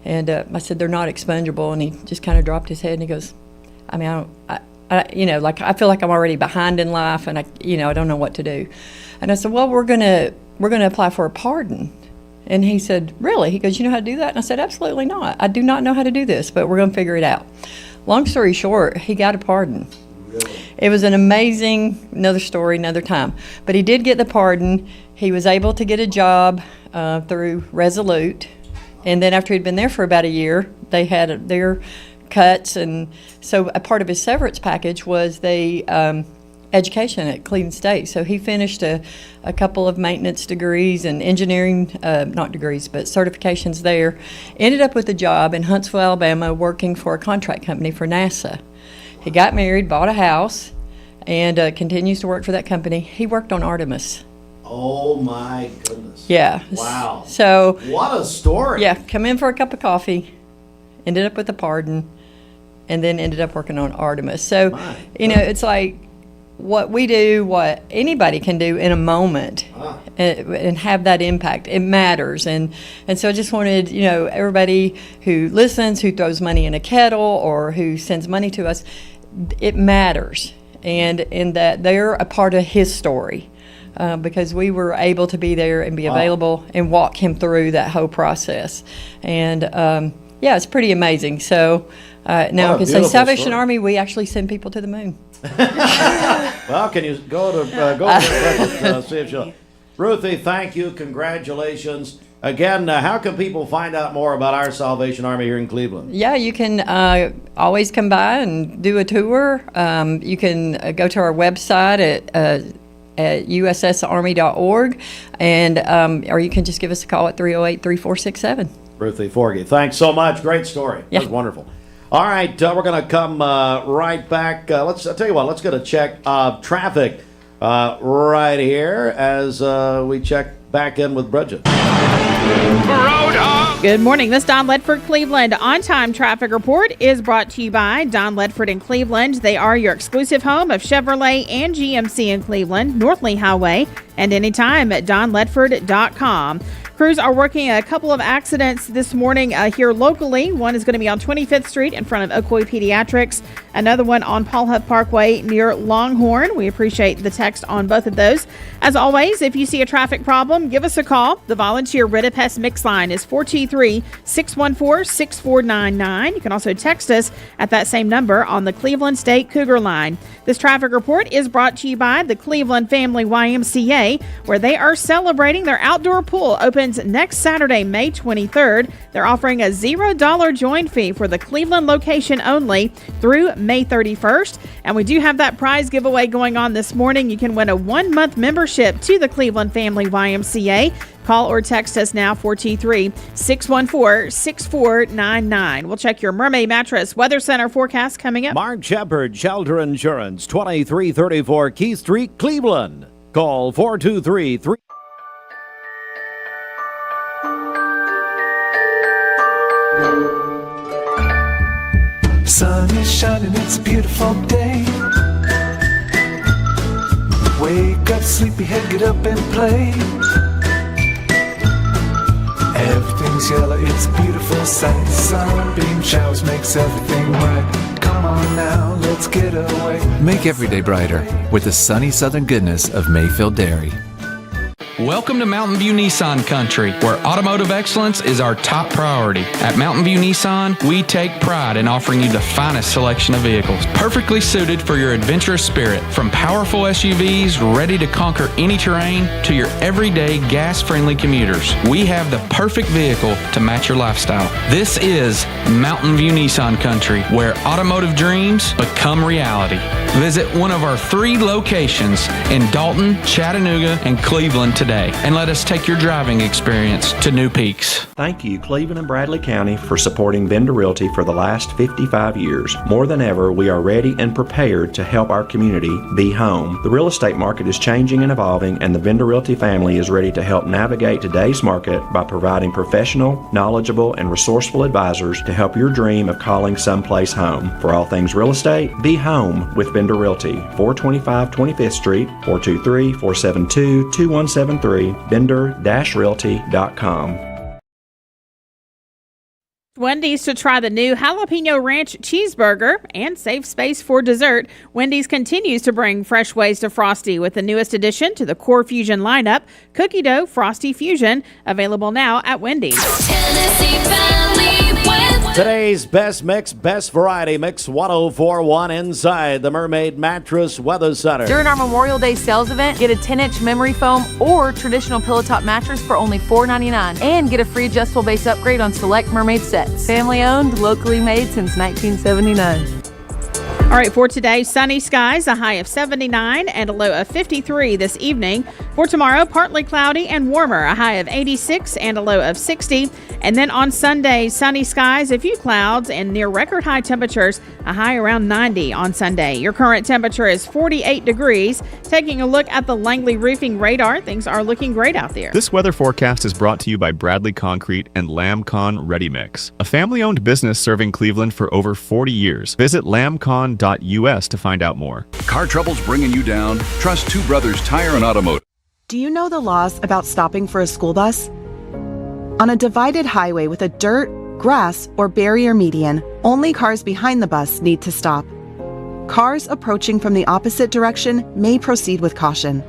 I said, they're not expungible. And he just kind of dropped his head, and he goes, I mean, I feel like I'm already behind in life, and I don't know what to do. And I said, well, we're going to apply for a pardon. And he said, really? He goes, you know how to do that? And I said, absolutely not. I do not know how to do this, but we're going to figure it out. Long story short, he got a pardon. Really? It was an amazing, another story, another time. But he did get the pardon. He was able to get a job through Resolute. And then after he'd been there for about a year, they had their cuts. And so a part of his severance package was education at Cleveland State. So he finished a couple of maintenance degrees and engineering, not degrees, but certifications there. Ended up with a job in Huntsville, Alabama, working for a contract company for NASA. He got married, bought a house, and continues to work for that company. He worked on Artemis. Oh my goodness. Yeah. Wow. So what a story. Yeah, come in for a cup of coffee, ended up with a pardon, and then ended up working on Artemis. So, it's like, what we do, what anybody can do in a moment and have that impact, it matters. And so I just wanted, everybody who listens, who throws money in a kettle or who sends money to us, it matters. And in that they're a part of his story because we were able to be there and be available and walk him through that whole process. And it's pretty amazing. So now I can say Salvation Army, we actually send people to the moon. Well, can you go to the see if she'll. Ruthie, thank you. Congratulations. Again, how can people find out more about our Salvation Army here in Cleveland? Yeah, you can always come by and do a tour. You can go to our website at ussarmy.org, and or you can just give us a call at 308-3467. Ruthie Forgy, thanks so much. Great story. Yeah. That was wonderful. All right, we're going to come right back. I'll tell you what, let's get a check of traffic right here as we check back in with Bridget. Good morning. This Don Ledford Cleveland on-time traffic report is brought to you by Don Ledford in Cleveland. They are your exclusive home of Chevrolet and GMC in Cleveland, North Lee Highway, and anytime at donledford.com. Crews are working a couple of accidents this morning here locally. One is going to be on 25th Street in front of Ocoee Pediatrics. Another one on Paul Huff Parkway near Longhorn. We appreciate the text on both of those. As always, if you see a traffic problem, give us a call. The volunteer Riddipest Pest Mix line is 423-614-6499. You can also text us at that same number on the Cleveland State Cougar line. This traffic report is brought to you by the Cleveland Family YMCA, where they are celebrating their outdoor pool. Opens next Saturday, May 23rd. They're offering a $0 join fee for the Cleveland location only through May 31st. And we do have that prize giveaway going on this morning. You can win a 1-month membership to the Cleveland Family YMCA. Call or text us now, 423-614-6499. We'll check your Mermaid Mattress Weather Center forecast coming up. Mark Shepard, Shelter Insurance, 2334 Keith Street, Cleveland. Call 423-3. Sun is shining, it's a beautiful day. Wake up, sleepyhead, get up and play. Everything's yellow, it's a beautiful sight. Sunbeam showers makes everything right. Come on now, let's get away. Make every day brighter with the sunny southern goodness of Mayfield Dairy. Welcome to Mountain View Nissan Country, where automotive excellence is our top priority. At Mountain View Nissan, we take pride in offering you the finest selection of vehicles, perfectly suited for your adventurous spirit. From powerful SUVs ready to conquer any terrain to your everyday gas-friendly commuters, we have the perfect vehicle to match your lifestyle. This is Mountain View Nissan Country, where automotive dreams become reality. Visit one of our 3 locations in Dalton, Chattanooga, and Cleveland today, and let us take your driving experience to new peaks. Thank you, Cleveland and Bradley County, for supporting Vendor Realty for the last 55 years. More than ever, we are ready and prepared to help our community be home. The real estate market is changing and evolving, and the Vendor Realty family is ready to help navigate today's market by providing professional, knowledgeable, and resourceful advisors to help your dream of calling someplace home. For all things real estate, be home with Vendor Realty, 425 25th Street, 423-472-2173, vendor-realty.com. Wendy's to try the new Jalapeno Ranch Cheeseburger and save space for dessert. Wendy's continues to bring fresh ways to Frosty with the newest addition to the Core Fusion lineup, Cookie Dough Frosty Fusion, available now at Wendy's. Today's best mix, best variety mix, 104.1 inside the Mermaid Mattress Weather Center. During our Memorial Day sales event, get a 10-inch memory foam or traditional pillow top mattress for only $4.99 and get a free adjustable base upgrade on select Mermaid sets. Family owned, locally made since 1979. All right, for today, sunny skies, a high of 79 and a low of 53 this evening. For tomorrow, partly cloudy and warmer, a high of 86 and a low of 60. And then on Sunday, sunny skies, a few clouds, and near record high temperatures, a high around 90 on Sunday. Your current temperature is 48 degrees. Taking a look at the Langley Roofing radar, things are looking great out there. This weather forecast is brought to you by Bradley Concrete and LambCon Ready Mix, a family-owned business serving Cleveland for over 40 years. Visit lambcon.us to find out more. Car troubles bringing you down? Trust Two Brothers Tire and Automotive. Do you know the laws about stopping for a school bus? On a divided highway with a dirt, grass, or barrier median, only cars behind the bus need to stop. Cars approaching from the opposite direction may proceed with caution.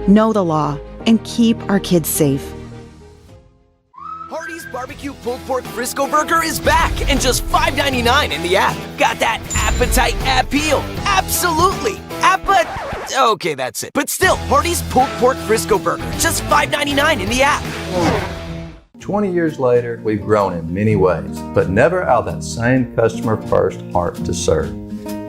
Know the law and keep our kids safe. Hardee's Barbecue Pulled Pork Frisco Burger is back and just $5.99 in the app. Got that appetite appeal? Absolutely. Okay, that's it. But still, Hardee's Pulled Pork Frisco Burger, just $5.99 in the app. 20 years later, we've grown in many ways, but never out of that same customer-first heart to serve.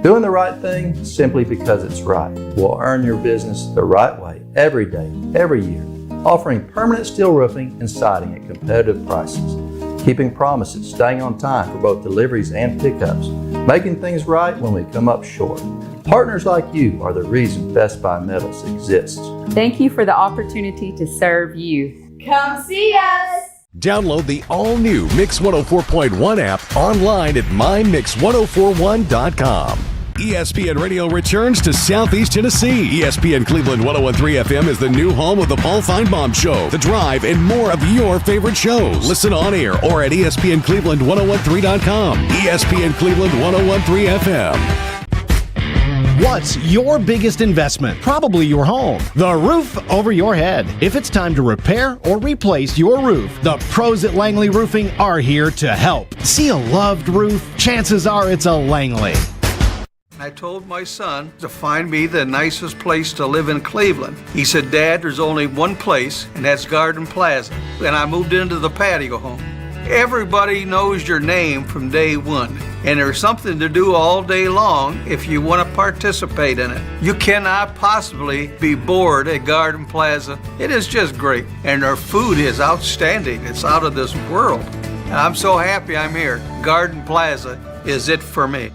Doing the right thing simply because it's right will earn your business the right way every day, every year. Offering permanent steel roofing and siding at competitive prices. Keeping promises, staying on time for both deliveries and pickups. Making things right when we come up short. Partners like you are the reason Best Buy Metals exists. Thank you for the opportunity to serve you. Come see us. Download the all-new Mix 104.1 app online at mymix1041.com. ESPN Radio returns to Southeast Tennessee. ESPN Cleveland 101.3 FM is the new home of the Paul Feinbaum Show, The Drive, and more of your favorite shows. Listen on air or at ESPNCleveland1013.com. ESPN Cleveland 101.3 FM. What's your biggest investment? Probably your home. The roof over your head. If it's time to repair or replace your roof, the pros at Langley Roofing are here to help. See a loved roof? Chances are it's a Langley. I told my son to find me the nicest place to live in Cleveland. He said, Dad, there's only one place, and that's Garden Plaza. And I moved into the patio home. Everybody knows your name from day one, and there's something to do all day long if you want to participate in it. You cannot possibly be bored at Garden Plaza. It is just great, and their food is outstanding. It's out of this world. And I'm so happy I'm here. Garden Plaza is it for me.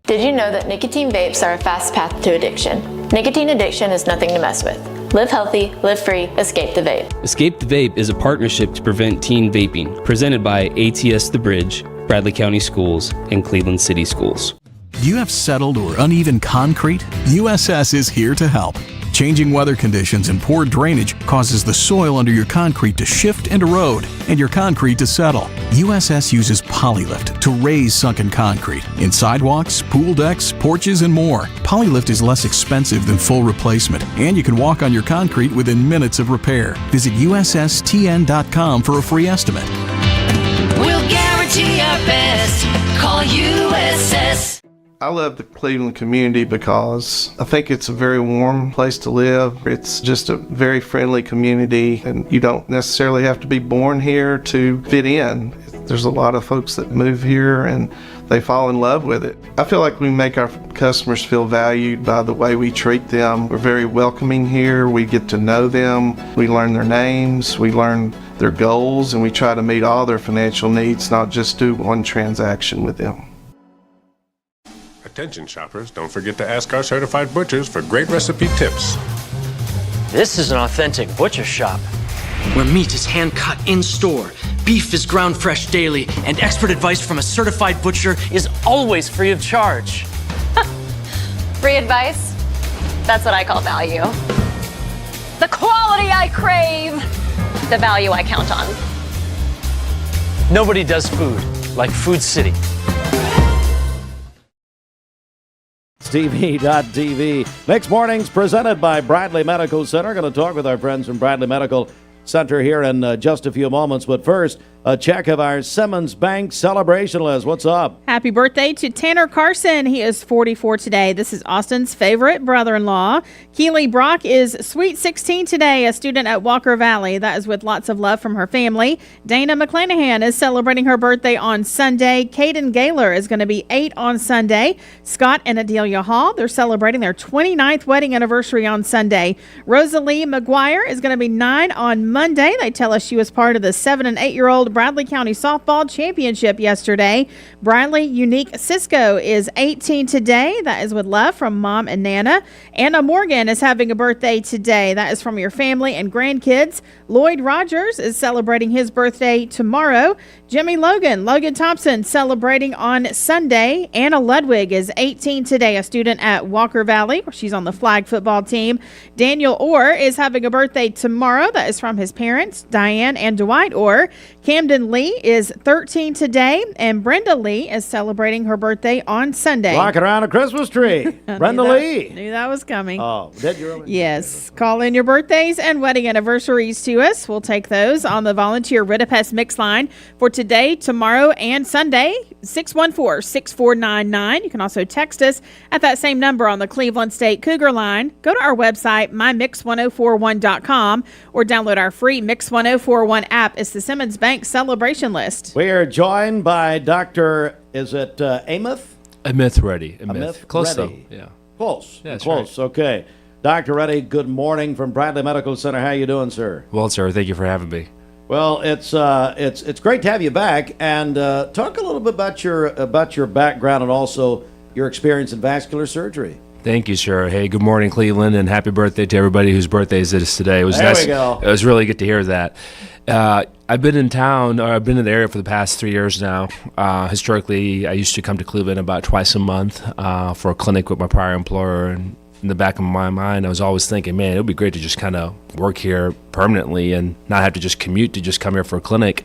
Did you know that nicotine vapes are a fast path to addiction? Nicotine addiction is nothing to mess with. Live healthy, live free, escape the vape. Escape the Vape is a partnership to prevent teen vaping, presented by ATS The Bridge, Bradley County Schools, and Cleveland City Schools. Do you have settled or uneven concrete? USS is here to help. Changing weather conditions and poor drainage causes the soil under your concrete to shift and erode, and your concrete to settle. USS uses Polylift to raise sunken concrete in sidewalks, pool decks, porches, and more. Polylift is less expensive than full replacement, and you can walk on your concrete within minutes of repair. Visit USSTN.com for a free estimate. We'll guarantee our best. Call USS. I love the Cleveland community because I think it's a very warm place to live. It's just a very friendly community, and you don't necessarily have to be born here to fit in. There's a lot of folks that move here and they fall in love with it. I feel like we make our customers feel valued by the way we treat them. We're very welcoming here. We get to know them. We learn their names. We learn their goals, and we try to meet all their financial needs, not just do one transaction with them. Attention shoppers, don't forget to ask our certified butchers for great recipe tips. This is an authentic butcher shop, where meat is hand-cut in-store, beef is ground fresh daily, and expert advice from a certified butcher is always free of charge. Free advice? That's what I call value. The quality I crave, the value I count on. Nobody does food like Food City. TV.tv. Next morning's presented by Bradley Medical Center. Going to talk with our friends from Bradley Medical Center here in just a few moments. But first, a check of our Simmons Bank celebration list. What's up? Happy birthday to Tanner Carson. He is 44 today. This is Austin's favorite brother-in-law. Keely Brock is sweet 16 today, a student at Walker Valley. That is with lots of love from her family. Dana McClanahan is celebrating her birthday on Sunday. Caden Gaylor is going to be 8 on Sunday. Scott and Adelia Hall, they're celebrating their 29th wedding anniversary on Sunday. Rosalie McGuire is going to be 9 on Monday. They tell us she was part of the 7 and 8-year-old Bradley County Softball Championship yesterday. Bradley Unique Cisco is 18 today. That is with love from Mom and Nana. Anna Morgan is having a birthday today. That is from your family and grandkids. Lloyd Rogers is celebrating his birthday tomorrow. Jimmy Logan Thompson celebrating on Sunday. Anna Ludwig is 18 today, a student at Walker Valley. She's on the flag football team. Daniel Orr is having a birthday tomorrow. That is from his parents, Diane and Dwight Orr. Camden Lee is 13 today, and Brenda Lee is celebrating her birthday on Sunday. Walking around a Christmas tree. Brenda Lee. Knew that was coming. Oh, did you really? Yes. Call in your birthdays and wedding anniversaries to us. We'll take those on the Volunteer Ridipest Mix line for today, tomorrow, and Sunday, 614-6499. You can also text us at that same number on the Cleveland State Cougar line. Go to our website, mymix1041.com, or download our free Mix 1041 app. It's the Simmons Bank celebration list. We are joined by Dr. Is it Amith? Amith Reedy. Amith Close Reedy. though. Yeah. Close. Yeah, that's Close. right. Okay. Dr. Reedy, good morning from Bradley Medical Center. How you doing, sir? Well, sir, thank you for having me. Well, it's great to have you back, and talk a little bit about your background, and also your experience in vascular surgery. Thank you, sir. Hey, good morning, Cleveland, and happy birthday to everybody whose birthdays it is today. It was There nice. we go. It was really good to hear that. I've been in town, or I've been in the area for the past 3 years now. Historically, I used to come to Cleveland about twice a month for a clinic with my prior employer. And in the back of my mind, I was always thinking, man, it would be great to just kind of work here permanently and not have to just commute to just come here for a clinic.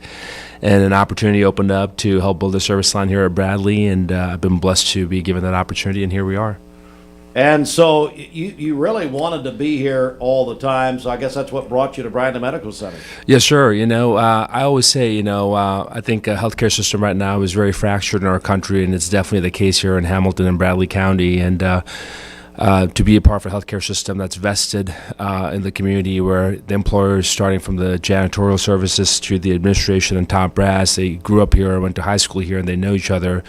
And an opportunity opened up to help build a service line here at Bradley, and I've been blessed to be given that opportunity, and here we are. And so you really wanted to be here all the time, so I guess that's what brought you to Bradley Medical Center. Yes, sir. I always say, I think a healthcare system right now is very fractured in our country, and it's definitely the case here in Hamilton and Bradley County. And to be a part of a healthcare system that's vested in the community, where the employers, starting from the janitorial services to the administration and top brass, they grew up here, went to high school here, and they know each other.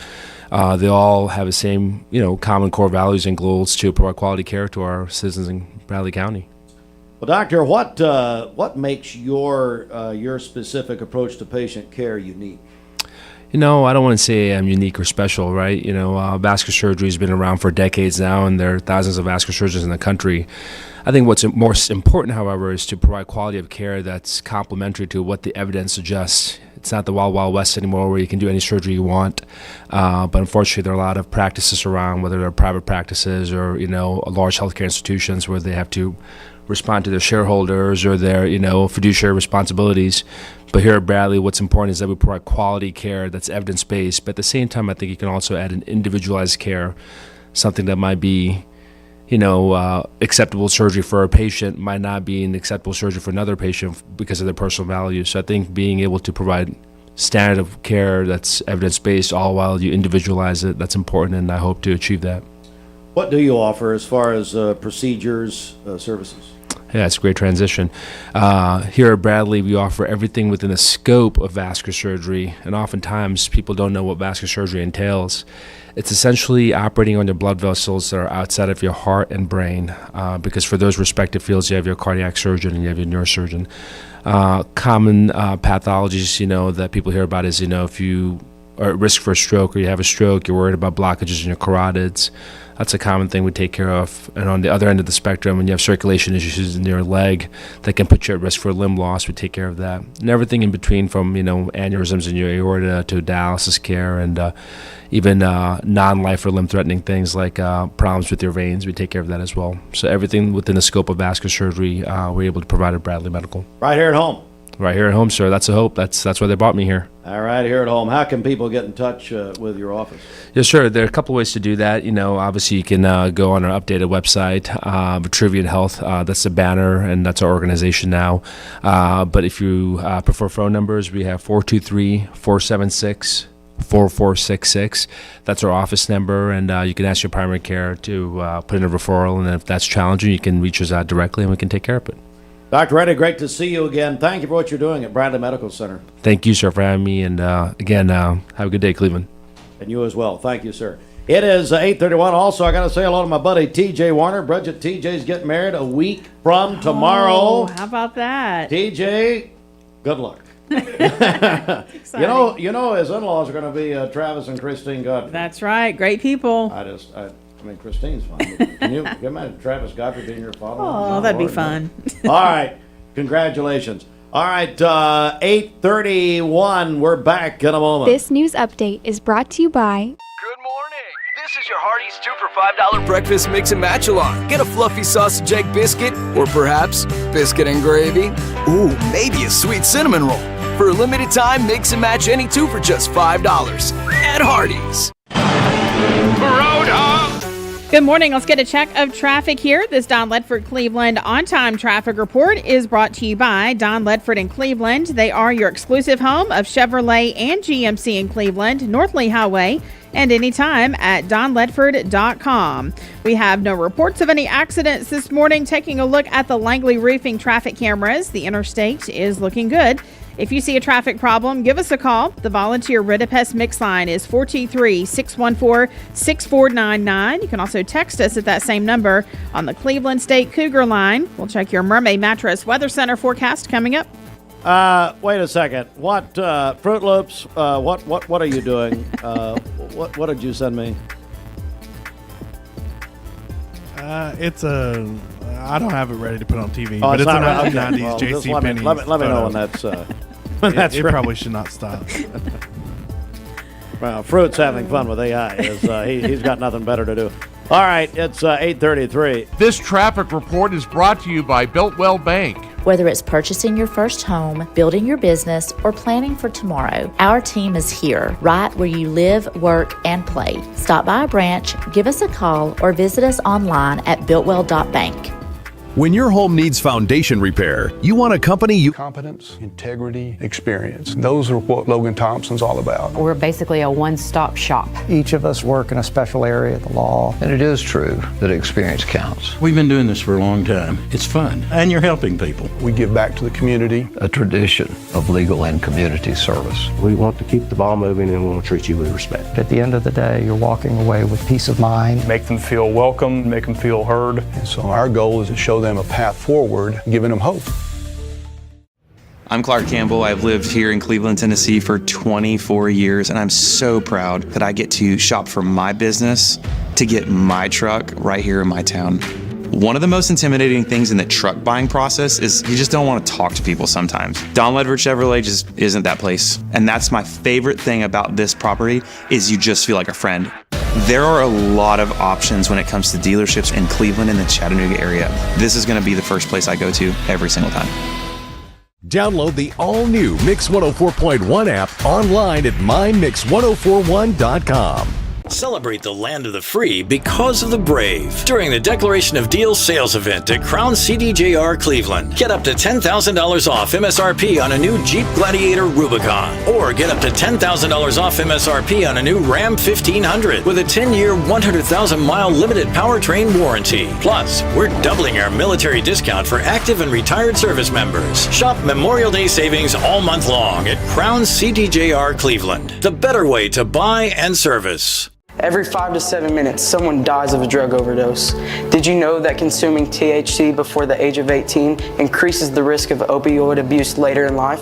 They all have the same, common core values and goals to provide quality care to our citizens in Bradley County. Well, Doctor, what makes your specific approach to patient care unique? I don't want to say I'm unique or special, right? Vascular surgery has been around for decades now, and there are thousands of vascular surgeons in the country. I think what's most important, however, is to provide quality of care that's complementary to what the evidence suggests. It's not the Wild Wild West anymore where you can do any surgery you want. But unfortunately, there are a lot of practices around, whether they're private practices or, large healthcare institutions where they have to respond to their shareholders or their, fiduciary responsibilities. But here at Bradley, what's important is that we provide quality care that's evidence-based. But at the same time, I think you can also add an individualized care, something that might be acceptable surgery for a patient might not be an acceptable surgery for another patient because of their personal values. So I think being able to provide standard of care that's evidence-based all while you individualize it, that's important, and I hope to achieve that. What do you offer as far as procedures, services? Yeah, it's a great transition. Here at Bradley, we offer everything within the scope of vascular surgery, and oftentimes people don't know what vascular surgery entails. It's essentially operating on your blood vessels that are outside of your heart and brain, because for those respective fields, you have your cardiac surgeon and you have your neurosurgeon. Common pathologies, that people hear about is, if you are at risk for a stroke or you have a stroke, you're worried about blockages in your carotids. That's a common thing we take care of. And on the other end of the spectrum, when you have circulation issues in your leg that can put you at risk for limb loss, we take care of that. And everything in between, from aneurysms in your aorta to dialysis care, and even non-life or limb-threatening things like problems with your veins, we take care of that as well. So everything within the scope of vascular surgery, we're able to provide at Bradley Medical. Right here at home. Right here at home, sir. That's a hope. That's why they brought me here. All right, here at home. How can people get in touch with your office? Yes, sir. There are a couple ways to do that. Obviously you can go on our updated website, Vitruvian Health. That's the banner, and that's our organization now. But if you prefer phone numbers, we have 423-476-4466. That's our office number, and you can ask your primary care to put in a referral, and if that's challenging, you can reach us out directly, and we can take care of it. Dr. Reedy, great to see you again. Thank you for what you're doing at Bradley Medical Center. Thank you, sir, for having me, and again, have a good day, Cleveland. And you as well. Thank you, sir. It is 8:31. Also, I got to say hello to my buddy TJ Warner. Bridget, TJ's getting married a week from tomorrow. Oh, how about that? TJ, good luck. Exciting. You know his in-laws are going to be Travis and Christine Godfrey. That's right. Great people. I mean, Christine's fine. Can you imagine Travis Godfrey being your father? Oh, that'd be fun. All right. Congratulations. All right. 8:31. We're back in a moment. This news update is brought to you by... This is your Hardee's 2 for $5 breakfast mix and match along. Get a fluffy sausage egg biscuit, or perhaps biscuit and gravy. Ooh, maybe a sweet cinnamon roll. For a limited time, mix and match any two for just $5 at Hardee's. Good morning. Let's get a check of traffic here. This Don Ledford Cleveland on-time traffic report is brought to you by Don Ledford in Cleveland. They are your exclusive home of Chevrolet and GMC in Cleveland, North Lee Highway, and anytime at donledford.com. We have no reports of any accidents this morning. Taking a look at the Langley Roofing traffic cameras, the interstate is looking good. If you see a traffic problem, give us a call. The volunteer Ridipest mix line is 423-614-6499. You can also text us at that same number on the Cleveland State Cougar line. We'll check your Mermaid Mattress Weather Center forecast coming up. Wait a second. What Fruit Loops? What are you doing? What did you send me? I don't have it ready to put on TV, Oh, but it's a right. 90s Well, just JC let me Penney. know when that's It ready. probably should not stop. Well, Fruit's having fun with AI. He's got nothing better to do. All right, it's 8:33. This traffic report is brought to you by Builtwell Bank. Whether it's purchasing your first home, building your business, or planning for tomorrow, our team is here, right where you live, work, and play. Stop by a branch, give us a call, or visit us online at builtwell.bank. When your home needs foundation repair, you want a company you... Competence, integrity, experience. Those are what Logan Thompson's all about. We're basically a one-stop shop. Each of us work in a special area of the law. And it is true that experience counts. We've been doing this for a long time. It's fun, and you're helping people. We give back to the community. A tradition of legal and community service. We want to keep the ball moving and we want to treat you with respect. At the end of the day, you're walking away with peace of mind. Make them feel welcome, make them feel heard. And so our goal is to show them a path forward, giving them hope. I'm Clark Campbell. I've lived here in Cleveland, Tennessee for 24 years, and I'm so proud that I get to shop for my business to get my truck right here in my town. One of the most intimidating things in the truck buying process is you just don't want to talk to people sometimes. Don Ledford Chevrolet just isn't that place. And that's my favorite thing about this property is you just feel like a friend. There are a lot of options when it comes to dealerships in Cleveland and the Chattanooga area. This is going to be the first place I go to every single time. Download the all-new Mix 104.1 app online at mymix1041.com. Celebrate the land of the free because of the brave during the Declaration of Deals sales event at Crown CDJR Cleveland. Get up to $10,000 off MSRP on a new Jeep Gladiator Rubicon, or get up to $10,000 off MSRP on a new Ram 1500 with a 10-year, 100,000-mile limited powertrain warranty. Plus, we're doubling our military discount for active and retired service members. Shop Memorial Day savings all month long at Crown CDJR Cleveland. The better way to buy and service. Every 5 to 7 minutes, someone dies of a drug overdose. Did you know that consuming THC before the age of 18 increases the risk of opioid abuse later in life?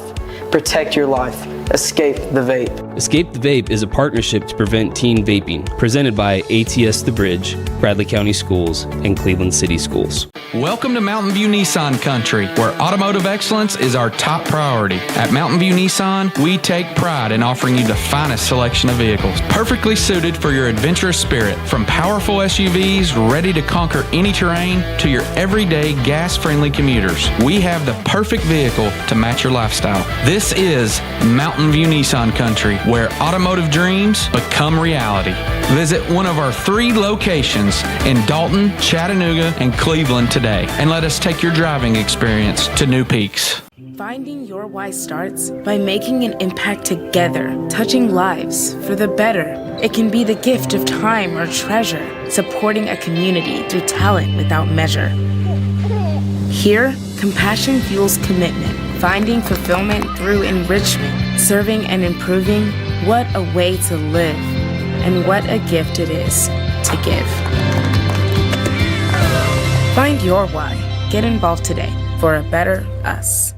Protect your life. Escape the Vape. Escape the Vape is a partnership to prevent teen vaping, presented by ATS The Bridge, Bradley County Schools, and Cleveland City Schools. Welcome to Mountain View Nissan Country, where automotive excellence is our top priority. At Mountain View Nissan, we take pride in offering you the finest selection of vehicles, perfectly suited for your adventurous spirit. From powerful SUVs ready to conquer any terrain to your everyday gas-friendly commuters, we have the perfect vehicle to match your lifestyle. This is Mountain View Nissan Country, where automotive dreams become reality. Visit one of our 3 locations in Dalton, Chattanooga, and Cleveland today, and let us take your driving experience to new peaks. Finding your why starts by making an impact together, touching lives for the better. It can be the gift of time or treasure, supporting a community through talent without measure. Here, compassion fuels commitment, finding fulfillment through enrichment, serving and improving. What a way to live, and what a gift it is to give. Find your why. Get involved today for a better us.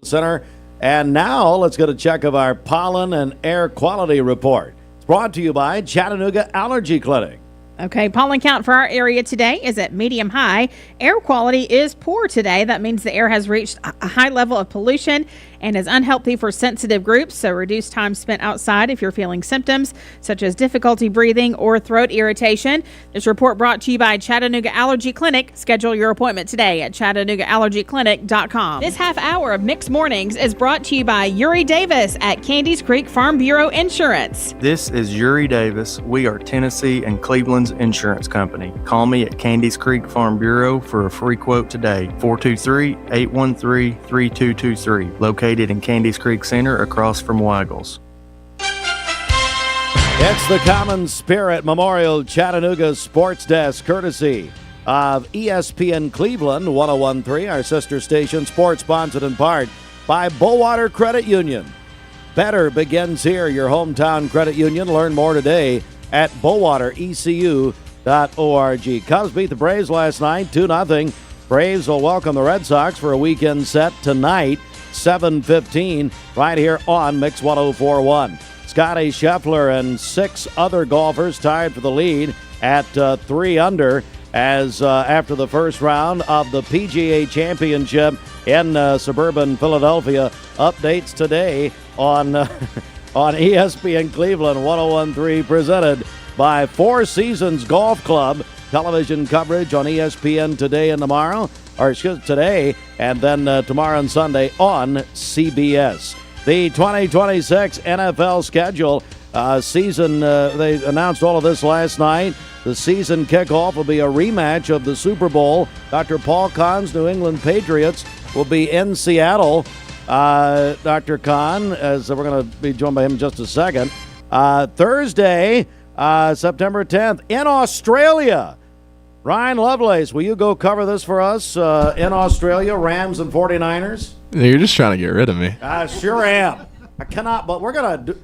Center. And now let's get a check of our pollen and air quality report. It's brought to you by Chattanooga Allergy Clinic. Okay, pollen count for our area today is at medium high. Air quality is poor today. That means the air has reached a high level of pollution and is unhealthy for sensitive groups, so reduce time spent outside if you're feeling symptoms such as difficulty breathing or throat irritation. This report brought to you by Chattanooga Allergy Clinic. Schedule your appointment today at ChattanoogaAllergyClinic.com. This half hour of Mixed Mornings is brought to you by Uri Davis at Candies Creek Farm Bureau Insurance. This is Uri Davis. We are Tennessee and Cleveland's insurance company. Call me at Candies Creek Farm Bureau for a free quote today. 423-813-3223. Located in Candies Creek Center across from Waggles. It's the Common Spirit Memorial Chattanooga Sports Desk, courtesy of ESPN Cleveland 101.3, our sister station, sports sponsored in part by Bullwater Credit Union. Better begins here, your hometown credit union. Learn more today at bullwaterecu.org. Cubs beat the Braves last night, 2-0. Braves will welcome the Red Sox for a weekend set tonight, 7:15, right here on Mix 104.1. Scotty Scheffler and 6 other golfers tied for the lead at 3 under as after the first round of the PGA Championship in suburban Philadelphia. Updates today on on ESPN Cleveland 101.3, presented by Four Seasons Golf Club. Television coverage on ESPN today and tomorrow, today and then tomorrow and Sunday on CBS. The 2026 NFL schedule season, they announced all of this last night. The season kickoff will be a rematch of the Super Bowl. Dr. Paul Kahn's New England Patriots will be in Seattle. Dr. Kahn, as we're going to be joined by him in just a second. Thursday, September 10th, in Australia. Ryan Lovelace, will you go cover this for us in Australia, Rams and 49ers? You're just trying to get rid of me. I sure am. I cannot, but we're gonna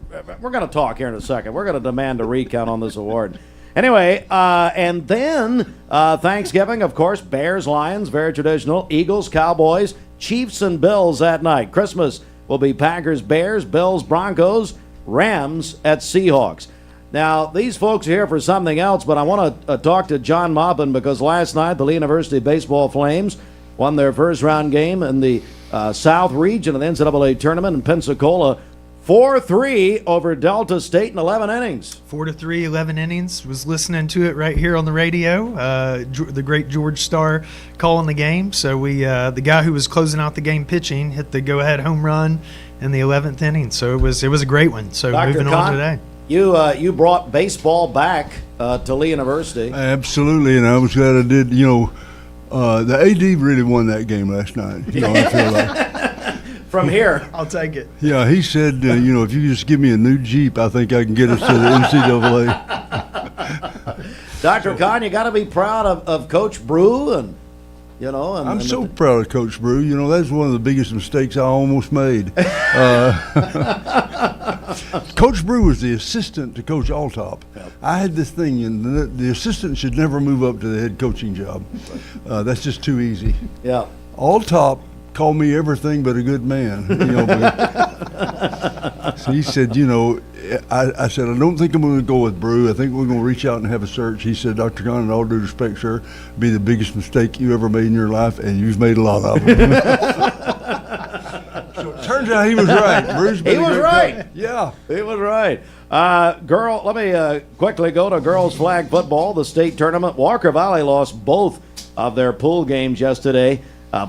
talk here in a second. We're gonna demand a recount on this award. Anyway, and then Thanksgiving, of course, Bears, Lions, very traditional. Eagles, Cowboys, Chiefs, and Bills that night. Christmas will be Packers, Bears, Bills, Broncos, Rams at Seahawks. Now, these folks are here for something else, but I want to talk to John Maupin because last night the Lee University Baseball Flames won their first-round game in the South Region of the NCAA Tournament in Pensacola, 4-3 over Delta State in 11 innings. 4-3, 11 innings. Was listening to it right here on the radio. The great George Starr calling the game. So the guy who was closing out the game pitching hit the go-ahead home run in the 11th inning. So it was a great one. So Dr. moving on today. You brought baseball back to Lee University. Absolutely, and I was glad I did. The AD really won that game last night. I feel like. From here, I'll take it. Yeah, he said, if you just give me a new Jeep, I think I can get us to the NCAA. Dr. Kahn, you got to be proud of Coach Brew, and I'm so proud of Coach Brew. That's one of the biggest mistakes I almost made. Coach Brew was the assistant to Coach Altop. Yep. I had this thing, and the assistant should never move up to the head coaching job. That's just too easy. Yeah. Altop called me everything but a good man. So he said, I said, I don't think I'm going to go with Brew. I think we're going to reach out and have a search. He said, Dr. Kahn, in all due respect, sir, be the biggest mistake you ever made in your life, and you've made a lot of them. So it turns out he was right. Brew's been he was right. Coach. Yeah. He was right. Let me quickly go to girls flag football, the state tournament. Walker Valley lost both of their pool games yesterday,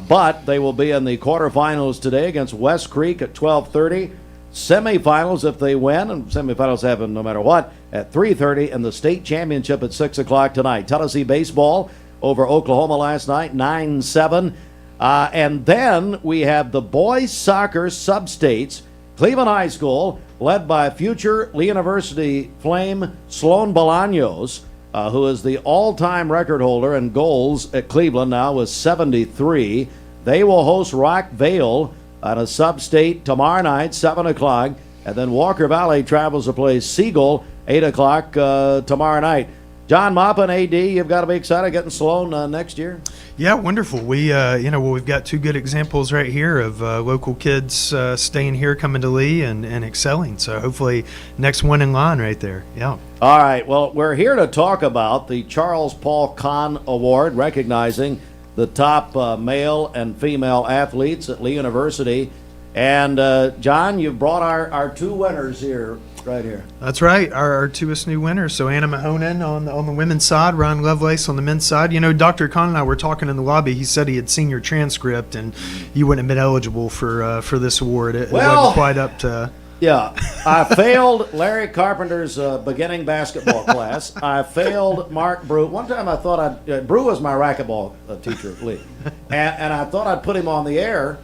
but they will be in the quarterfinals today against West Creek at 12:30. Semifinals if they win, and semifinals happen no matter what, at 3:30, and the state championship at 6 o'clock tonight. Tennessee baseball over Oklahoma last night, 9-7. And then we have the boys soccer sub-states. Cleveland High School, led by future Lee University Flame Sloan Bolaños, who is the all-time record holder in goals at Cleveland now with 73. They will host Rock Vale on a sub-state tomorrow night, 7 o'clock. And then Walker Valley travels to play Siegel, 8 o'clock tomorrow night. John Maupin, AD, you've got to be excited getting Sloan next year. Yeah, wonderful. We, we've got two good examples right here of local kids staying here, coming to Lee, and excelling. So hopefully next one in line right there. Yeah. All right. Well, we're here to talk about the Charles Paul Kahn Award, recognizing the top male and female athletes at Lee University. And, John, you've brought our two winners here. Right here. That's right. Our two new winners. So Anna Mahonen on the women's side, Ryan Lovelace on the men's side. Dr. Kahn and I were talking in the lobby. He said he had seen your transcript and you wouldn't have been eligible for this award. It wasn't quite up to. Yeah, I failed Larry Carpenter's beginning basketball class. I failed Mark Brew. One time I thought Brew was my racquetball teacher at Lee, and I thought I'd put him on the air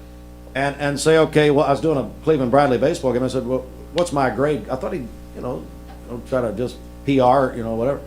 and say, okay, well, I was doing a Cleveland Bradley baseball game. I said, well, what's my grade? I thought he'd, try to just PR, whatever.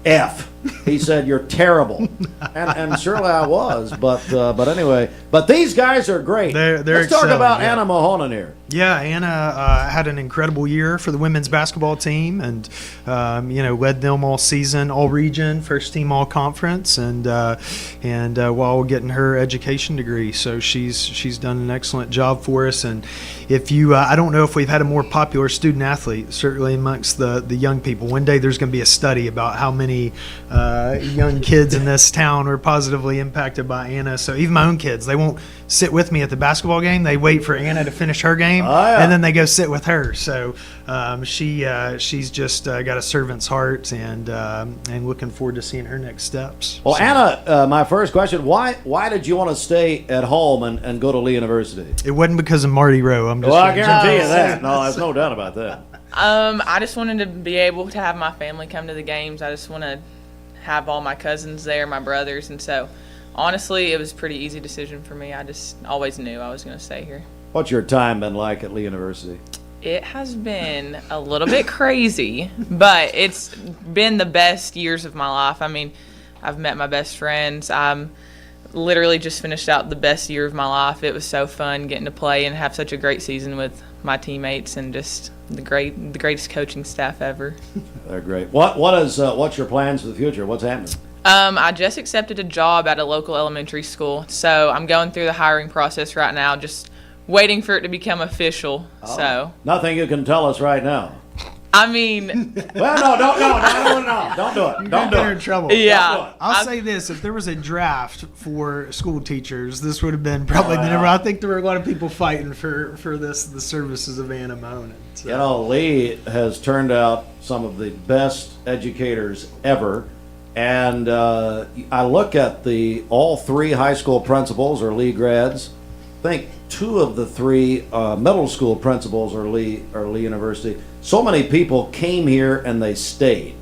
F. He said, "You're terrible," and surely I was. But anyway, but these guys are great. They're Let's talk excelling, about yeah. Anna Mahonen here. Yeah, Anna had an incredible year for the women's basketball team, and led them all season, all region, first team, all conference, and while getting her education degree. So she's done an excellent job for us. And if you, I don't know if we've had a more popular student athlete, certainly amongst the young people. One day there's going to be a study about how many young kids in this town were positively impacted by Anna. So even my own kids, they won't sit with me at the basketball game. They wait for Anna to finish her game, and then they go sit with her. So she's just got a servant's heart, and looking forward to seeing her next steps. Well, Anna, my first question: Why did you want to stay at home and go to Lee University? It wasn't because of Marty Rowe. I'm just. Well, I guarantee you that. No, there's no doubt about that. I just wanted to be able to have my family come to the games. I just want to have all my cousins there, my brothers, and so honestly, it was a pretty easy decision for me. I just always knew I was going to stay here. What's your time been like at Lee University? It has been a little bit crazy, but it's been the best years of my life. I mean, I've met my best friends. I'm literally just finished out the best year of my life. It was so fun getting to play and have such a great season with my teammates and just the greatest coaching staff ever. They're great. What's your plans for the future? What's happening? I just accepted a job at a local elementary school, so I'm going through the hiring process right now, just waiting for it to become official. Oh, so nothing you can tell us right now. I mean, well, no, don't do it. Don't get her in trouble. Yeah, I'll say this: if there was a draft for school teachers, this would have been probably the number. I think there were a lot of people fighting for the services of Anna Mahonen. So. You know, Lee has turned out some of the best educators ever. And I look at all three high school principals are Lee grads. I think two of the three middle school principals are Lee University. So many people came here and they stayed,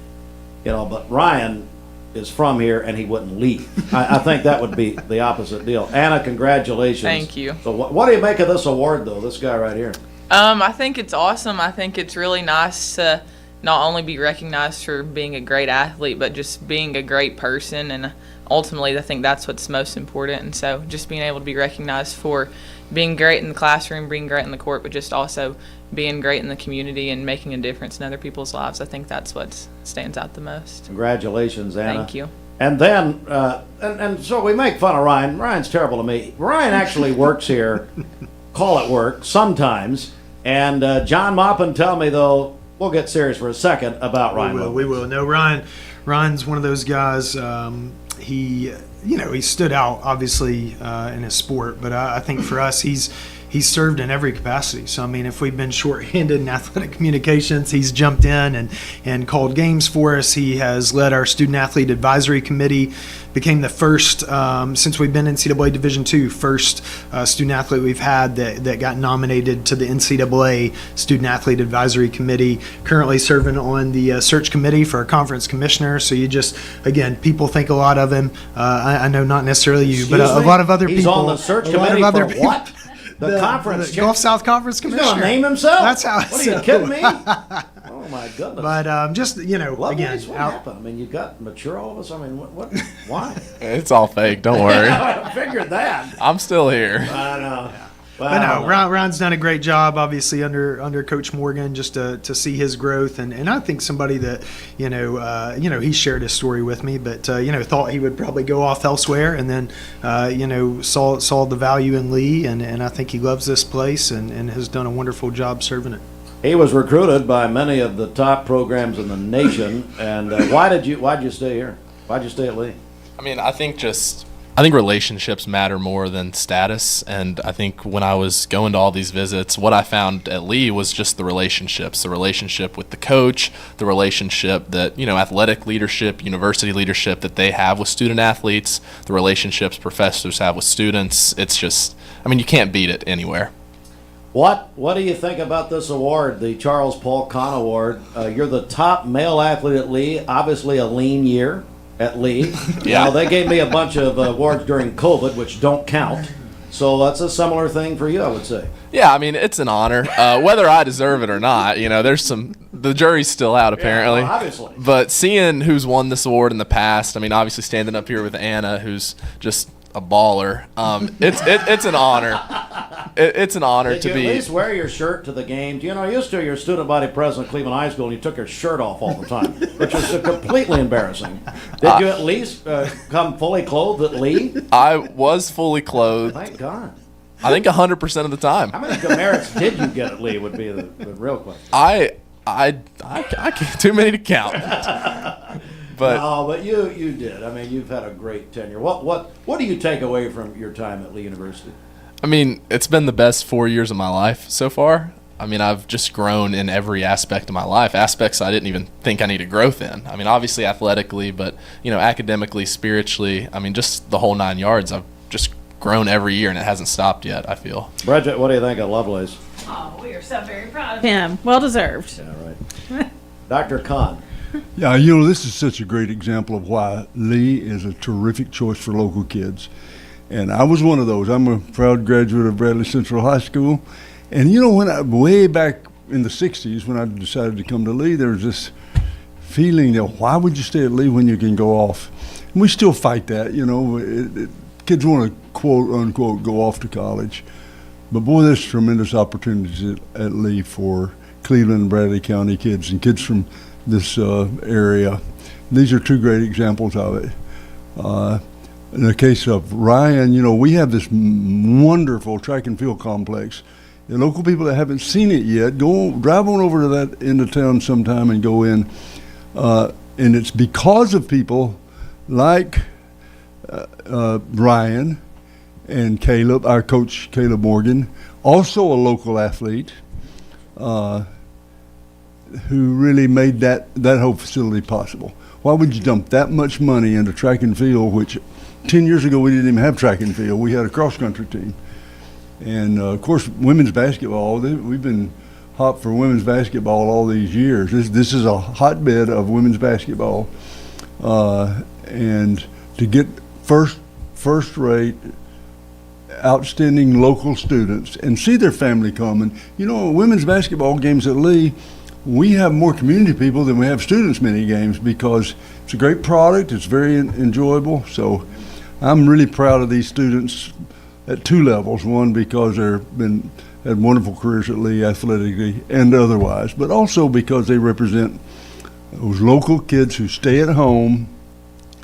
but Ryan is from here and he wouldn't leave. I think that would be the opposite deal. Anna, congratulations. Thank you. So what do you make of this award, though, this guy right here? I think it's awesome. I think it's really nice to not only be recognized for being a great athlete, but just being a great person. And ultimately, I think that's what's most important. And so just being able to be recognized for being great in the classroom, being great in the court, but just also being great in the community and making a difference in other people's lives, I think that's what stands out the most. Congratulations, Anna. Thank you. And then, and so we make fun of Ryan. Ryan's terrible to me. Ryan actually works here, call it work, sometimes. And John Maupin tell me, though, we'll get serious for a second about Ryan. We will. No, Ryan's one of those guys. He stood out obviously in his sport, but I think for us, he's served in every capacity. So I mean, if we've been shorthanded in athletic communications, he's jumped in and called games for us. He has led our student athlete advisory committee. Became the first since we've been NCAA Division II, first student athlete we've had that got nominated to the NCAA Student Athlete Advisory Committee. Currently serving on the search committee for our conference commissioner. So people think a lot of him. I know not necessarily you, but a lot of other people. He's on the search committee for what? The conference. The Gulf South Conference commissioner. He's going to name himself? That's how. What are you kidding me? Oh my goodness. But what again, happened? I mean, you got mature all of us. I mean, what? Why? It's all fake. Don't worry. I figured that. I'm still here. I know. Yeah. But no, Ron's done a great job, obviously under Coach Morgan, just to see his growth, and I think somebody that he shared his story with me, but thought he would probably go off elsewhere, and then saw the value in Lee, and I think he loves this place and has done a wonderful job serving it. He was recruited by many of the top programs in the nation, and why'd you stay here? Why'd you stay at Lee? I mean, I think relationships matter more than status, and I think when I was going to all these visits, what I found at Lee was just the relationship with the coach, the relationship that, athletic leadership, university leadership that they have with student athletes, the relationships professors have with students. It's just, you can't beat it anywhere. What do you think about this award, the Charles Paul Kahn Award? You're the top male athlete at Lee, obviously a lean year at Lee. Yeah. They gave me a bunch of awards during COVID, which don't count. So that's a similar thing for you, I would say. Yeah, it's an honor. Whether I deserve it or not, there's some the jury's still out apparently. Yeah, well, obviously. But seeing who's won this award in the past, I mean, obviously standing up here with Anna, who's just a baller. It's an honor. It's an honor Did to you be. at least wear your shirt to the game? You know, used to your student body president at Cleveland High School, and you took your shirt off all the time, which was completely embarrassing. Did you at least come fully clothed at Lee? I was fully clothed. Thank God. I think 100% of the time. How many demerits did you get at Lee would be the real question. I can't, too many to count. But you did. I mean, you've had a great tenure. What do you take away from your time at Lee University? I mean, it's been the best 4 years of my life so far. I mean, I've just grown in every aspect of my life, aspects I didn't even think I needed growth in. I mean, obviously athletically, but, academically, spiritually, I mean, just the whole 9 yards. I've just grown every year, and it hasn't stopped yet, I feel. Bridget, what do you think of Lovelace? Oh, we are so very proud of him. Well deserved. Yeah, right. Dr. Kahn. Yeah, this is such a great example of why Lee is a terrific choice for local kids. And I was one of those. I'm a proud graduate of Bradley Central High School. And way back in the 60s when I decided to come to Lee, there was this feeling that why would you stay at Lee when you can go off? And we still fight that, kids want to quote unquote go off to college. But boy, there's tremendous opportunities at Lee for Cleveland and Bradley County kids and kids from this area. These are two great examples of it. In the case of Ryan, we have this wonderful track and field complex. The local people that haven't seen it yet, drive on over to that end of town sometime and go in. And it's because of people like Ryan and Caleb, our coach Caleb Morgan, also a local athlete, who really made that whole facility possible. Why would you dump that much money into track and field, which 10 years ago we didn't even have track and field. We had a cross-country team. And, of course, women's basketball, we've been hot for women's basketball all these years. This is a hotbed of women's basketball. And to get first-rate, outstanding local students and see their family coming. Women's basketball games at Lee, we have more community people than we have students many games because it's a great product. It's very enjoyable. So I'm really proud of these students at two levels. One, because they've had wonderful careers at Lee athletically and otherwise, but also because they represent those local kids who stay at home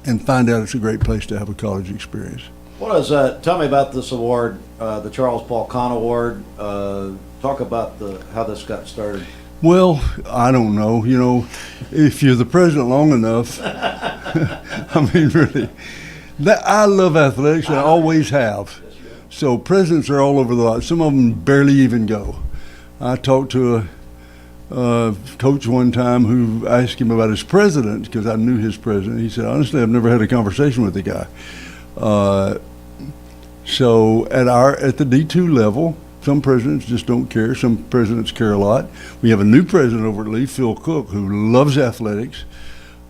and find out it's a great place to have a college experience. Tell me about this award, the Charles Paul Kahn Award. Talk about how this got started. Well, I don't know. If you're the president long enough, I mean, really, I love athletics, and I always have. So presidents are all over the lot. Some of them barely even go. I talked to a coach one time who asked him about his president because I knew his president. He said, honestly, I've never had a conversation with the guy. So at the D2 level, some presidents just don't care. Some presidents care a lot. We have a new president over at Lee, Phil Cook, who loves athletics.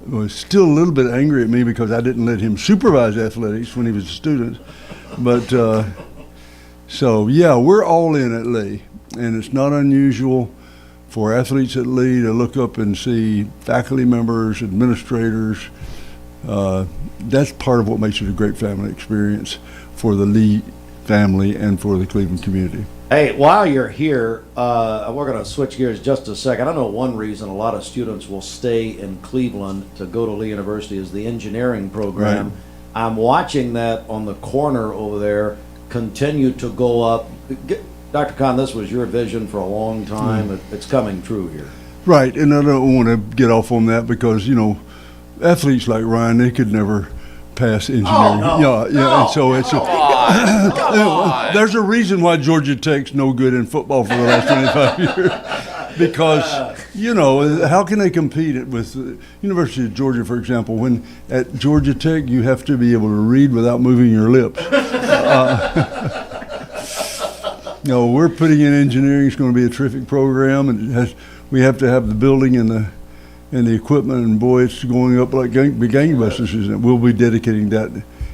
Was still a little bit angry at me because I didn't let him supervise athletics when he was a student. But so yeah, we're all in at Lee, and it's not unusual for athletes at Lee to look up and see faculty members, administrators. That's part of what makes it a great family experience for the Lee family and for the Cleveland community. Hey, while you're here, we're going to switch gears just a second. I know one reason a lot of students will stay in Cleveland to go to Lee University is the engineering program. Right. I'm watching that on the corner over there continue to go up. Dr. Kahn, this was your vision for a long time. It's coming true here. Right, and I don't want to get off on that because, athletes like Ryan, they could never pass engineering. And so it's there's a reason why Georgia Tech's no good in football for the last 25 years. Because, how can they compete with the University of Georgia, for example, when at Georgia Tech you have to be able to read without moving your lips? We're putting in engineering. It's going to be a terrific program, and we have to have the building and the equipment, and boy, it's going up like gangbusters, isn't it? We'll be dedicating that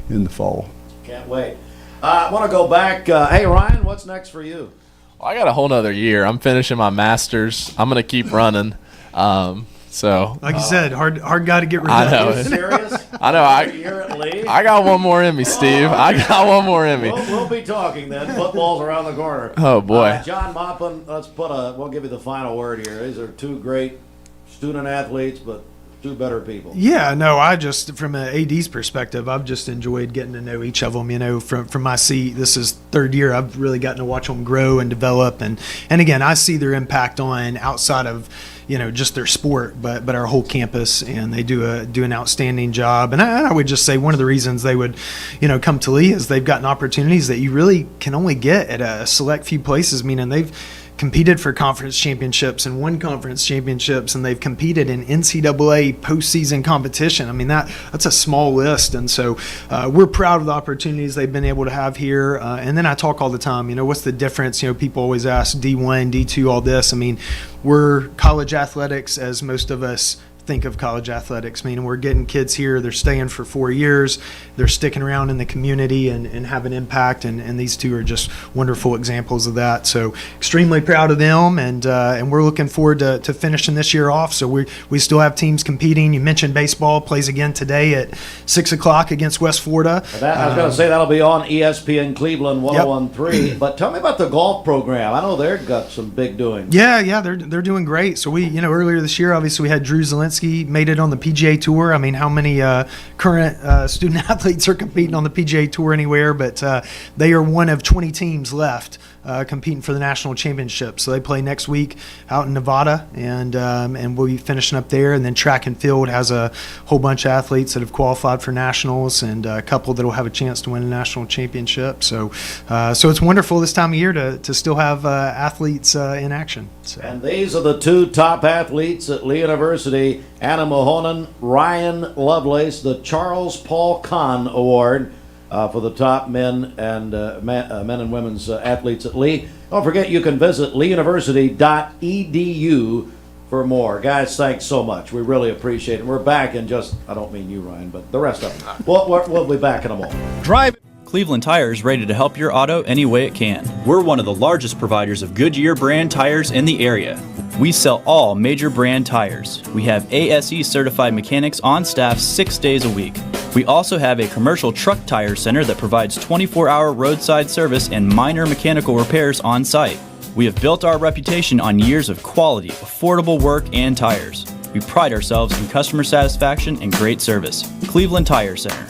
in the fall. Can't wait. I want to go back. Hey, Ryan, what's next for you? Well, I got a whole nother year. I'm finishing my master's. I'm going to keep running. So, like you said, hard guy to get rid of. I know. Are you serious? I know. You're at Lee? I got one more in me, Steve. I got one more in me. We'll be talking then. Football's around the corner. Oh, boy. John Moppin, we'll give you the final word here. These are two great student athletes, but two better people. Yeah, no, I just, from an AD's perspective, I've just enjoyed getting to know each of them. You know, from my seat, this is third year, I've really gotten to watch them grow and develop. And again, I see their impact on outside of, you know, just their sport, but our whole campus, and they do an outstanding job. And I would just say one of the reasons they would, you know, come to Lee is they've gotten opportunities that you really can only get at a select few places, meaning they've competed for conference championships and won conference championships, and they've competed in NCAA postseason competition. I mean, that's a small list, and so we're proud of the opportunities they've been able to have here. And then I talk all the time, you know, what's the difference? You know, people always ask D1, D2, all this. I mean, we're college athletics, as most of us think of college athletics, meaning we're getting kids here, they're staying for 4 years, they're sticking around in the community and have an impact, and these two are just wonderful examples of that. So extremely proud of them, and we're looking forward to finishing this year off. So we still have teams competing. You mentioned baseball plays again today at 6 o'clock against West Florida. I was going to say that'll be on ESPN Cleveland 101.3. But tell me about the golf program. I know they've got some big doings. Yeah, they're doing great. So we, you know, earlier this year, obviously we had Drew Zielinski made it on the PGA Tour. I mean, how many current student athletes are competing on the PGA Tour anywhere? But they are one of 20 teams left competing for the national championship. So they play next week out in Nevada, and we'll be finishing up there. And then track and field has a whole bunch of athletes that have qualified for nationals, and a couple that will have a chance to win a national championship. So it's wonderful this time of year to still have athletes in action. So. And these are the two top athletes at Lee University: Anna Mahonen, Ryan Lovelace, the Charles Paul Kahn Award for the top men and men and women's athletes at Lee. Don't forget, you can visit leeuniversity.edu for more. Guys, thanks so much. We really appreciate it. We're back in just, I don't mean you, Ryan, but the rest of them. We'll be back in a moment. Drive. Cleveland Tires, ready to help your auto any way it can. We're one of the largest providers of Goodyear brand tires in the area. We sell all major brand tires. We have ASE certified mechanics on staff 6 days a week. We also have a commercial truck tire center that provides 24-hour roadside service and minor mechanical repairs on site. We have built our reputation on years of quality, affordable work and tires. We pride ourselves in customer satisfaction and great service. Cleveland Tire Center.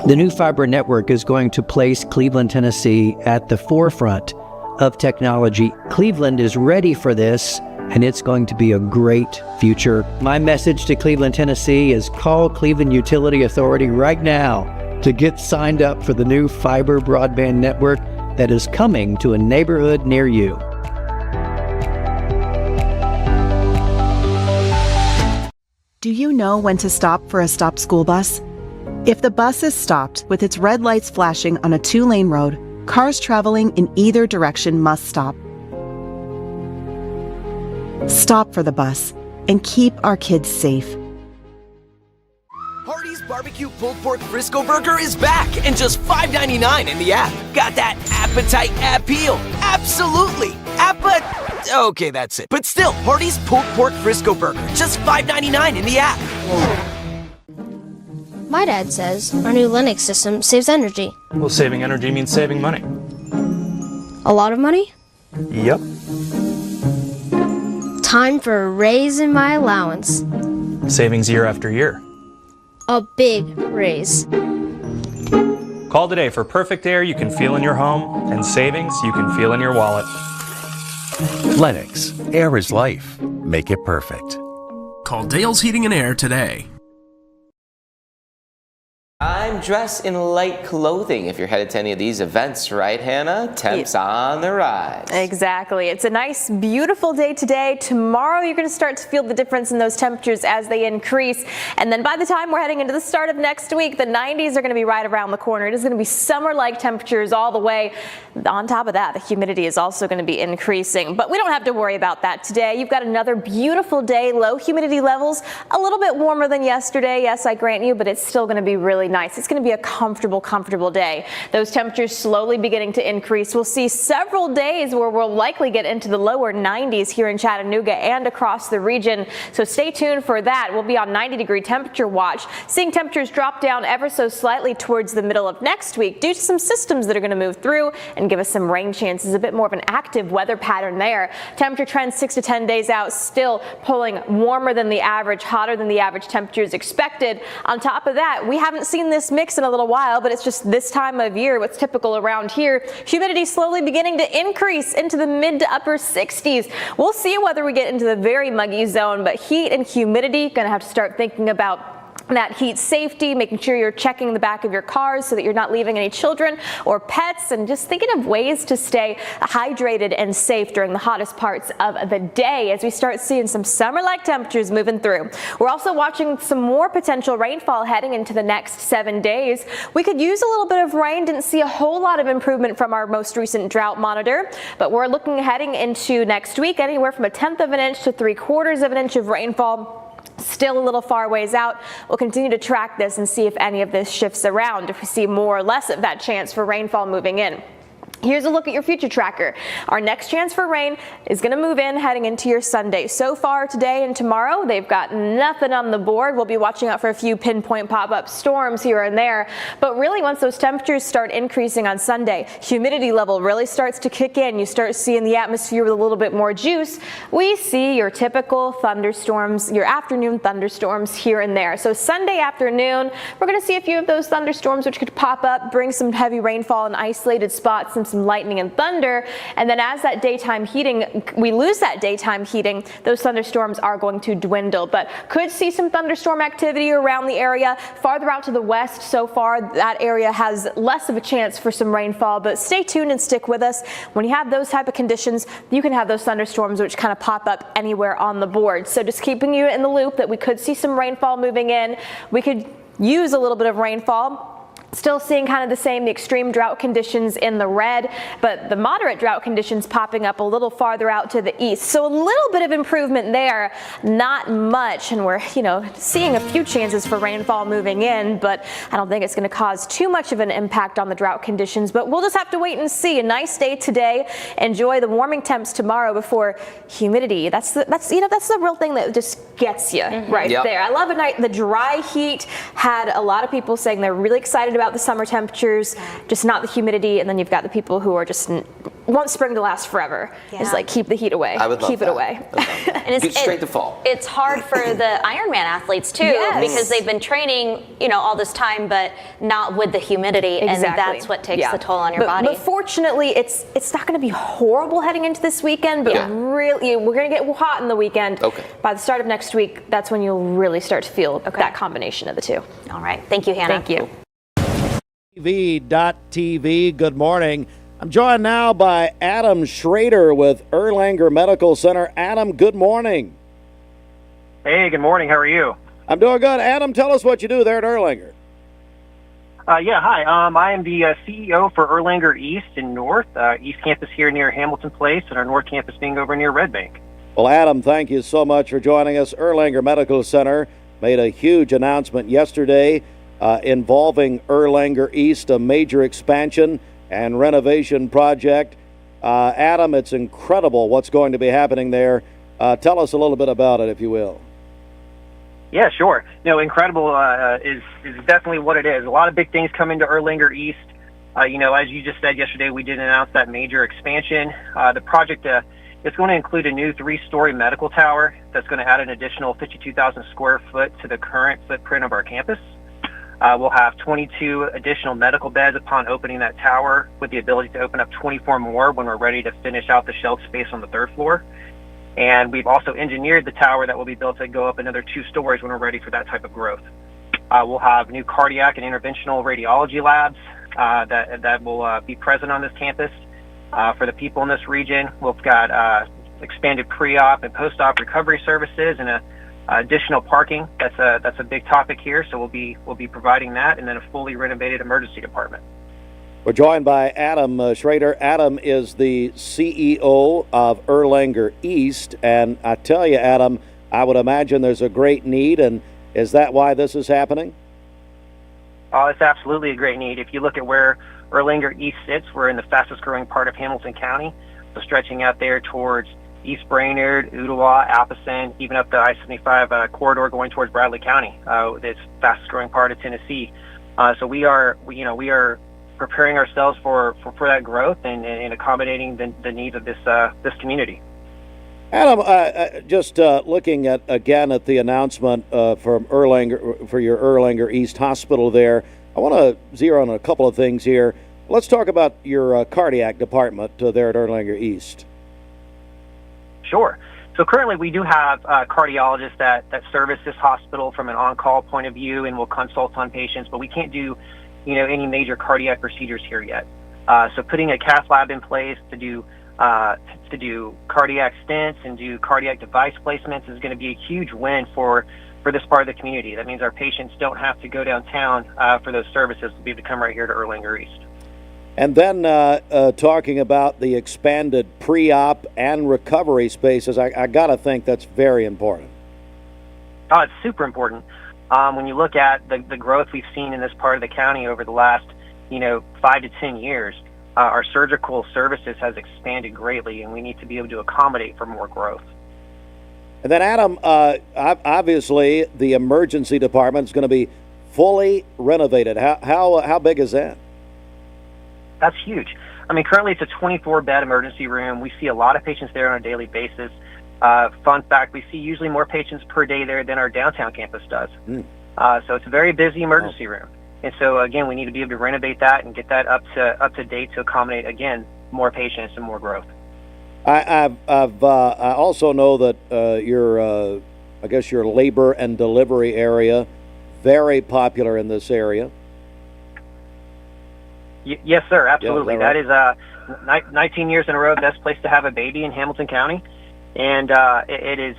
The new fiber network is going to place Cleveland, Tennessee at the forefront of technology. Cleveland is ready for this, and it's going to be a great future. My message to Cleveland, Tennessee is call Cleveland Utility Authority right now to get signed up for the new fiber broadband network that is coming to a neighborhood near you. Do you know when to stop for a stopped school bus? If the bus is stopped with its red lights flashing on a 2-lane road, cars traveling in either direction must stop. Stop for the bus and keep our kids safe. Hardee's Barbecue Pulled Pork Frisco Burger is back and just $5.99 in the app. Got that appetite appeal? Absolutely. Okay, that's it. But still, Hardee's Pulled Pork Frisco Burger, just $5.99 in the app. My dad says our new Linux system saves energy. Well, saving energy means saving money. A lot of money? Yep. Time for a raise in my allowance. Savings year after year. A big raise. Call today for perfect air you can feel in your home and savings you can feel in your wallet. Lennox. Air is life. Make it perfect. Call Dale's Heating and Air today. I'm dressed in light clothing if you're headed to any of these events, right, Hannah? Temps on the rise. Exactly. It's a nice, beautiful day today. Tomorrow, you're going to start to feel the difference in those temperatures as they increase. And then by the time we're heading into the start of next week, the 90s are going to be right around the corner. It is going to be summer-like temperatures all the way. On top of that, the humidity is also going to be increasing. But we don't have to worry about that today. You've got another beautiful day, low humidity levels, a little bit warmer than yesterday. Yes, I grant you, but it's still going to be really nice. It's going to be a comfortable day. Those temperatures slowly beginning to increase. We'll see several days where we'll likely get into the lower 90s here in Chattanooga and across the region. So stay tuned for that. We'll be on 90-degree temperature watch, seeing temperatures drop down ever so slightly towards the middle of next week due to some systems that are going to move through and give us some rain chances. A bit more of an active weather pattern there. Temperature trends 6 to 10 days out, still pulling warmer than the average, hotter than the average temperatures expected. On top of that, we haven't seen this mix in a little while, but it's just this time of year, what's typical around here. Humidity slowly beginning to increase into the mid to upper 60s. We'll see whether we get into the very muggy zone, but heat and humidity, going to have to start thinking about that heat safety, making sure you're checking the back of your cars so that you're not leaving any children or pets, and just thinking of ways to stay hydrated and safe during the hottest parts of the day as we start seeing some summer-like temperatures moving through. We're also watching some more potential rainfall heading into the next 7 days. We could use a little bit of rain. Didn't see a whole lot of improvement from our most recent drought monitor, but we're looking heading into next week anywhere from 1/10 of an inch to 3/4 of an inch of rainfall. Still a little far ways out. We'll continue to track this and see if any of this shifts around, if we see more or less of that chance for rainfall moving in. Here's a look at your future tracker. Our next chance for rain is going to move in heading into your Sunday. So far today and tomorrow, they've got nothing on the board. We'll be watching out for a few pinpoint pop-up storms here and there. But really, once those temperatures start increasing on Sunday, humidity level really starts to kick in. You start seeing the atmosphere with a little bit more juice. We see your typical thunderstorms, your afternoon thunderstorms here and there. So Sunday afternoon, we're going to see a few of those thunderstorms which could pop up, bring some heavy rainfall in isolated spots and some lightning and thunder. And then as that daytime heating, we lose that daytime heating, those thunderstorms are going to dwindle. But could see some thunderstorm activity around the area. Farther out to the west, so far, that area has less of a chance for some rainfall. But stay tuned and stick with us. When you have those type of conditions, you can have those thunderstorms which kind of pop up anywhere on the board. So just keeping you in the loop that we could see some rainfall moving in. We could use a little bit of rainfall. Still seeing kind of the same, the extreme drought conditions in the red, but the moderate drought conditions popping up a little farther out to the east. So a little bit of improvement there, not much. And we're, seeing a few chances for rainfall moving in, but I don't think it's going to cause too much of an impact on the drought conditions. But we'll just have to wait and see. A nice day today. Enjoy the warming temps tomorrow before humidity. That's the real thing that just gets you right there. I love the dry heat. Had a lot of people saying they're really excited about the summer temperatures, just not the humidity, and then you've got the people who are just want spring to last forever. It's like, keep the heat away. I would love keep it away. And it's straight to fall. It's hard for the Ironman athletes too, because they've been training, all this time, but not with the humidity, and that's what takes the toll on your body. But fortunately, it's not going to be horrible heading into this weekend, but really, we're going to get hot in the weekend. Okay. By the start of next week, that's when you'll really start to feel that combination of the two. All right. Thank you, Hannah. Thank you. TV.TV. Good morning. I'm joined now by Adam Schrader with Erlanger Medical Center. Adam, good morning. Hey, good morning. How are you? I'm doing good. Adam, tell us what you do there at Erlanger. Hi. I am the CEO for Erlanger East and North. East Campus here near Hamilton Place, and our North Campus being over near Red Bank. Well, Adam, thank you so much for joining us. Erlanger Medical Center made a huge announcement yesterday involving Erlanger East, a major expansion and renovation project. Adam, it's incredible what's going to be happening there. Tell us a little bit about it, if you will. Yeah, sure. Incredible is definitely what it is. A lot of big things come into Erlanger East. As you just said yesterday, we did announce that major expansion. The project is going to include a new 3-story medical tower that's going to add an additional 52,000 square foot to the current footprint of our campus. We'll have 22 additional medical beds upon opening that tower, with the ability to open up 24 more when we're ready to finish out the shelf space on the 3rd floor. And we've also engineered the tower that will be built to go up another 2 stories when we're ready for that type of growth. We'll have new cardiac and interventional radiology labs that will be present on this campus for the people in this region. We've got expanded pre-op and post-op recovery services and additional parking. That's a big topic here, so we'll be providing that, and then a fully renovated emergency department. We're joined by Adam Schrader. Adam is the CEO of Erlanger East, and I tell you, Adam, I would imagine there's a great need, and is that why this is happening? Oh, it's absolutely a great need. If you look at where Erlanger East sits, we're in the fastest growing part of Hamilton County, so stretching out there towards East Brainerd, Ottawa, Appleton, even up the I-75 corridor going towards Bradley County. It's fastest growing part of Tennessee. So we are preparing ourselves for that growth and accommodating the needs of this community. Adam, just looking at the announcement from Erlanger for your Erlanger East Hospital there, I want to zero on a couple of things here. Let's talk about your cardiac department there at Erlanger East. Sure. So currently we do have cardiologists that service this hospital from an on-call point of view and will consult on patients, but we can't do any major cardiac procedures here yet. So putting a cath lab in place to do cardiac stents and do cardiac device placements is going to be a huge win for this part of the community. That means our patients don't have to go downtown for those services to be able to come right here to Erlanger East. And then talking about the expanded pre-op and recovery spaces, I got to think that's very important. Oh, it's super important. When you look at the growth we've seen in this part of the county over the last 5 to 10 years, our surgical services has expanded greatly, and we need to be able to accommodate for more growth. And then, Adam, obviously the emergency department is going to be fully renovated. How big is that? That's huge. I mean, currently it's a 24-bed emergency room. We see a lot of patients there on a daily basis. Fun fact, we see usually more patients per day there than our downtown campus does. So it's a very busy emergency room. And so, again, we need to be able to renovate that and get that up to date to accommodate, again, more patients and more growth. I also know that your labor and delivery area, very popular in this area. Yes, sir, absolutely. Yeah, is that right? Is 19 years in a row best place to have a baby in Hamilton County. And it is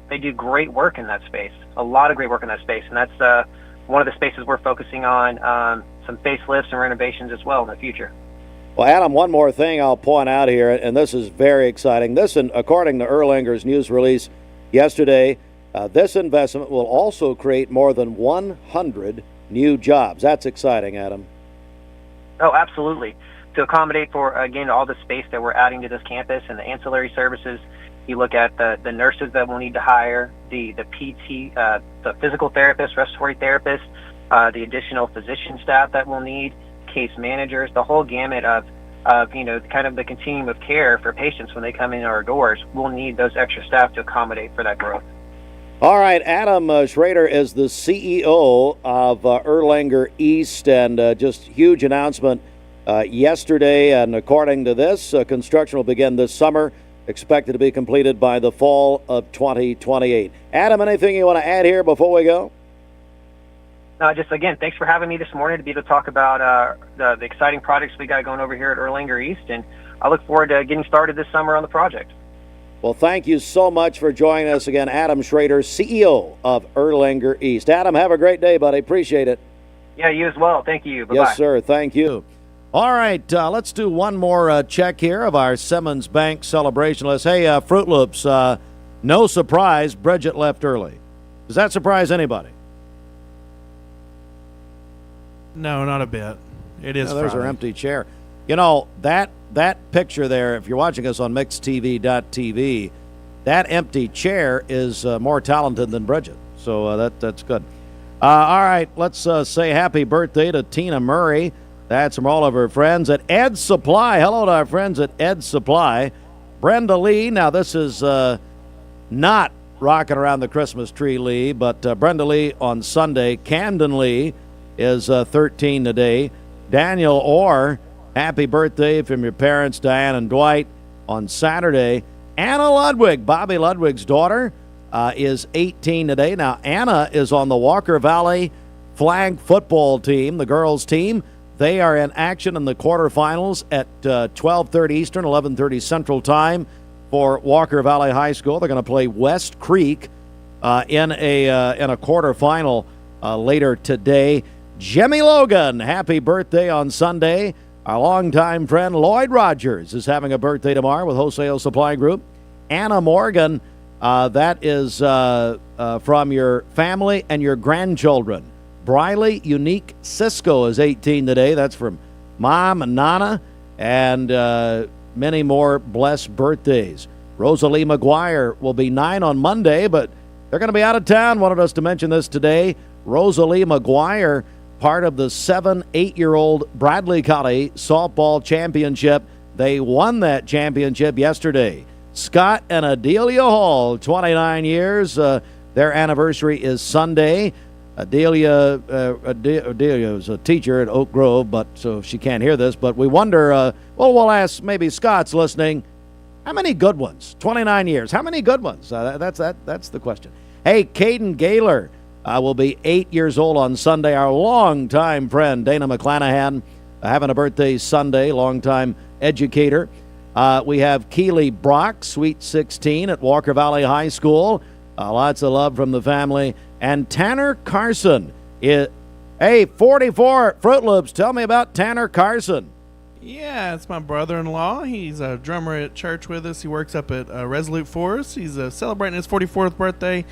they do great work in that space, a lot of great work in that space. And that's one of the spaces we're focusing on, some facelifts and renovations as well in the future. Well, Adam, one more thing I'll point out here, and this is very exciting. This, according to Erlanger's news release yesterday, this investment will also create more than 100 new jobs. That's exciting, Adam. Oh, absolutely. To accommodate for, again, all the space that we're adding to this campus and the ancillary services, you look at the nurses that we'll need to hire, the PT, the physical therapists, respiratory therapists, the additional physician staff that we'll need, case managers, the whole gamut of kind of the continuum of care for patients when they come in our doors. We'll need those extra staff to accommodate for that growth. All right, Adam Schrader is the CEO of Erlanger East, and just huge announcement yesterday. And according to this, construction will begin this summer, expected to be completed by the fall of 2028. Adam, anything you want to add here before we go? Just again, thanks for having me this morning to be able to talk about the exciting projects we got going over here at Erlanger East, and I look forward to getting started this summer on the project. Well, thank you so much for joining us again, Adam Schrader, CEO of Erlanger East. Adam, have a great day, buddy. Appreciate it. Yeah, you as well. Thank you. Bye-bye. Yes, sir. Thank you. All right, let's do one more check here of our Simmons Bank celebration list. Hey, Fruit Loops, no surprise, Bridget left early. Does that surprise anybody? No, not a bit. It is. There's her empty chair. You know, that picture there, if you're watching us on mixedtv.tv, that empty chair is more talented than Bridget. So that's good. All right, let's say happy birthday to Tina Murray. That's from all of her friends at Ed's Supply. Hello to our friends at Ed's Supply. Brenda Lee, now this is not rocking around the Christmas tree Lee, but Brenda Lee on Sunday. Camden Lee is 13 today. Daniel Orr, happy birthday from your parents, Diane and Dwight, on Saturday. Anna Ludwig, Bobby Ludwig's daughter, is 18 today. Now, Anna is on the Walker Valley flag football team, the girls' team. They are in action in the quarterfinals at 12:30 Eastern, 11:30 Central Time for Walker Valley High School. They're going to play West Creek in a quarterfinal later today. Jimmy Logan, happy birthday on Sunday. Our longtime friend Lloyd Rogers is having a birthday tomorrow with Wholesale Supply Group. Anna Morgan, that is from your family and your grandchildren. Briley Unique Cisco is 18 today. That's from Mom and Nana, and many more blessed birthdays. Rosalie McGuire will be 9 on Monday, but they're going to be out of town. Wanted us to mention this today. Rosalie McGuire, part of the 7-8-year-old Bradley County Softball Championship. They won that championship yesterday. Scott and Adelia Hall, 29 years. Their anniversary is Sunday. Adelia is a teacher at Oak Grove, but so she can't hear this. But we wonder, we'll ask, maybe Scott's listening, how many good ones? 29 years. How many good ones? That's the question. Hey, Caden Gaylor will be 8 years old on Sunday. Our longtime friend, Dana McClanahan, having a birthday Sunday, longtime educator. We have Keely Brock, Sweet 16 at Walker Valley High School. Lots of love from the family. And Tanner Carson. Hey, 44 Fruit Loops. Tell me about Tanner Carson. Yeah, it's my brother-in-law. He's a drummer at church with us. He works up at Resolute Forest. He's celebrating his 44th birthday.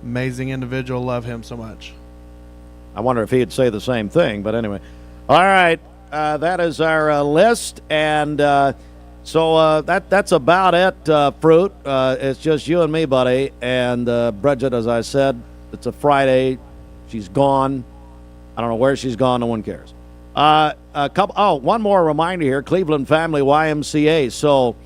Amazing individual. Love him so much. I wonder if he'd say the same thing, but anyway. All right, that is our list, and so that's about it, Fruit. It's just you and me, buddy, and Bridget, as I said, it's a Friday. She's gone. I don't know where she's gone. No one cares. One more reminder here, Cleveland Family YMCA. So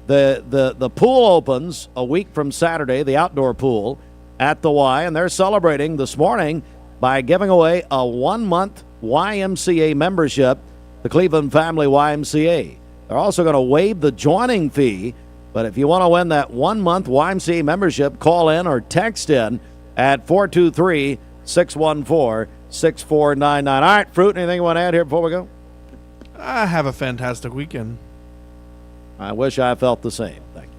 the pool opens a week from Saturday, the outdoor pool at the Y, and they're celebrating this morning by giving away a 1-month YMCA membership, the Cleveland Family YMCA. They're also going to waive the joining fee, but if you want to win that 1-month YMCA membership, call in or text in at 423-614-6499. All right, Fruit, anything you want to add here before we go? I have a fantastic weekend. I wish I felt the same. Thank you.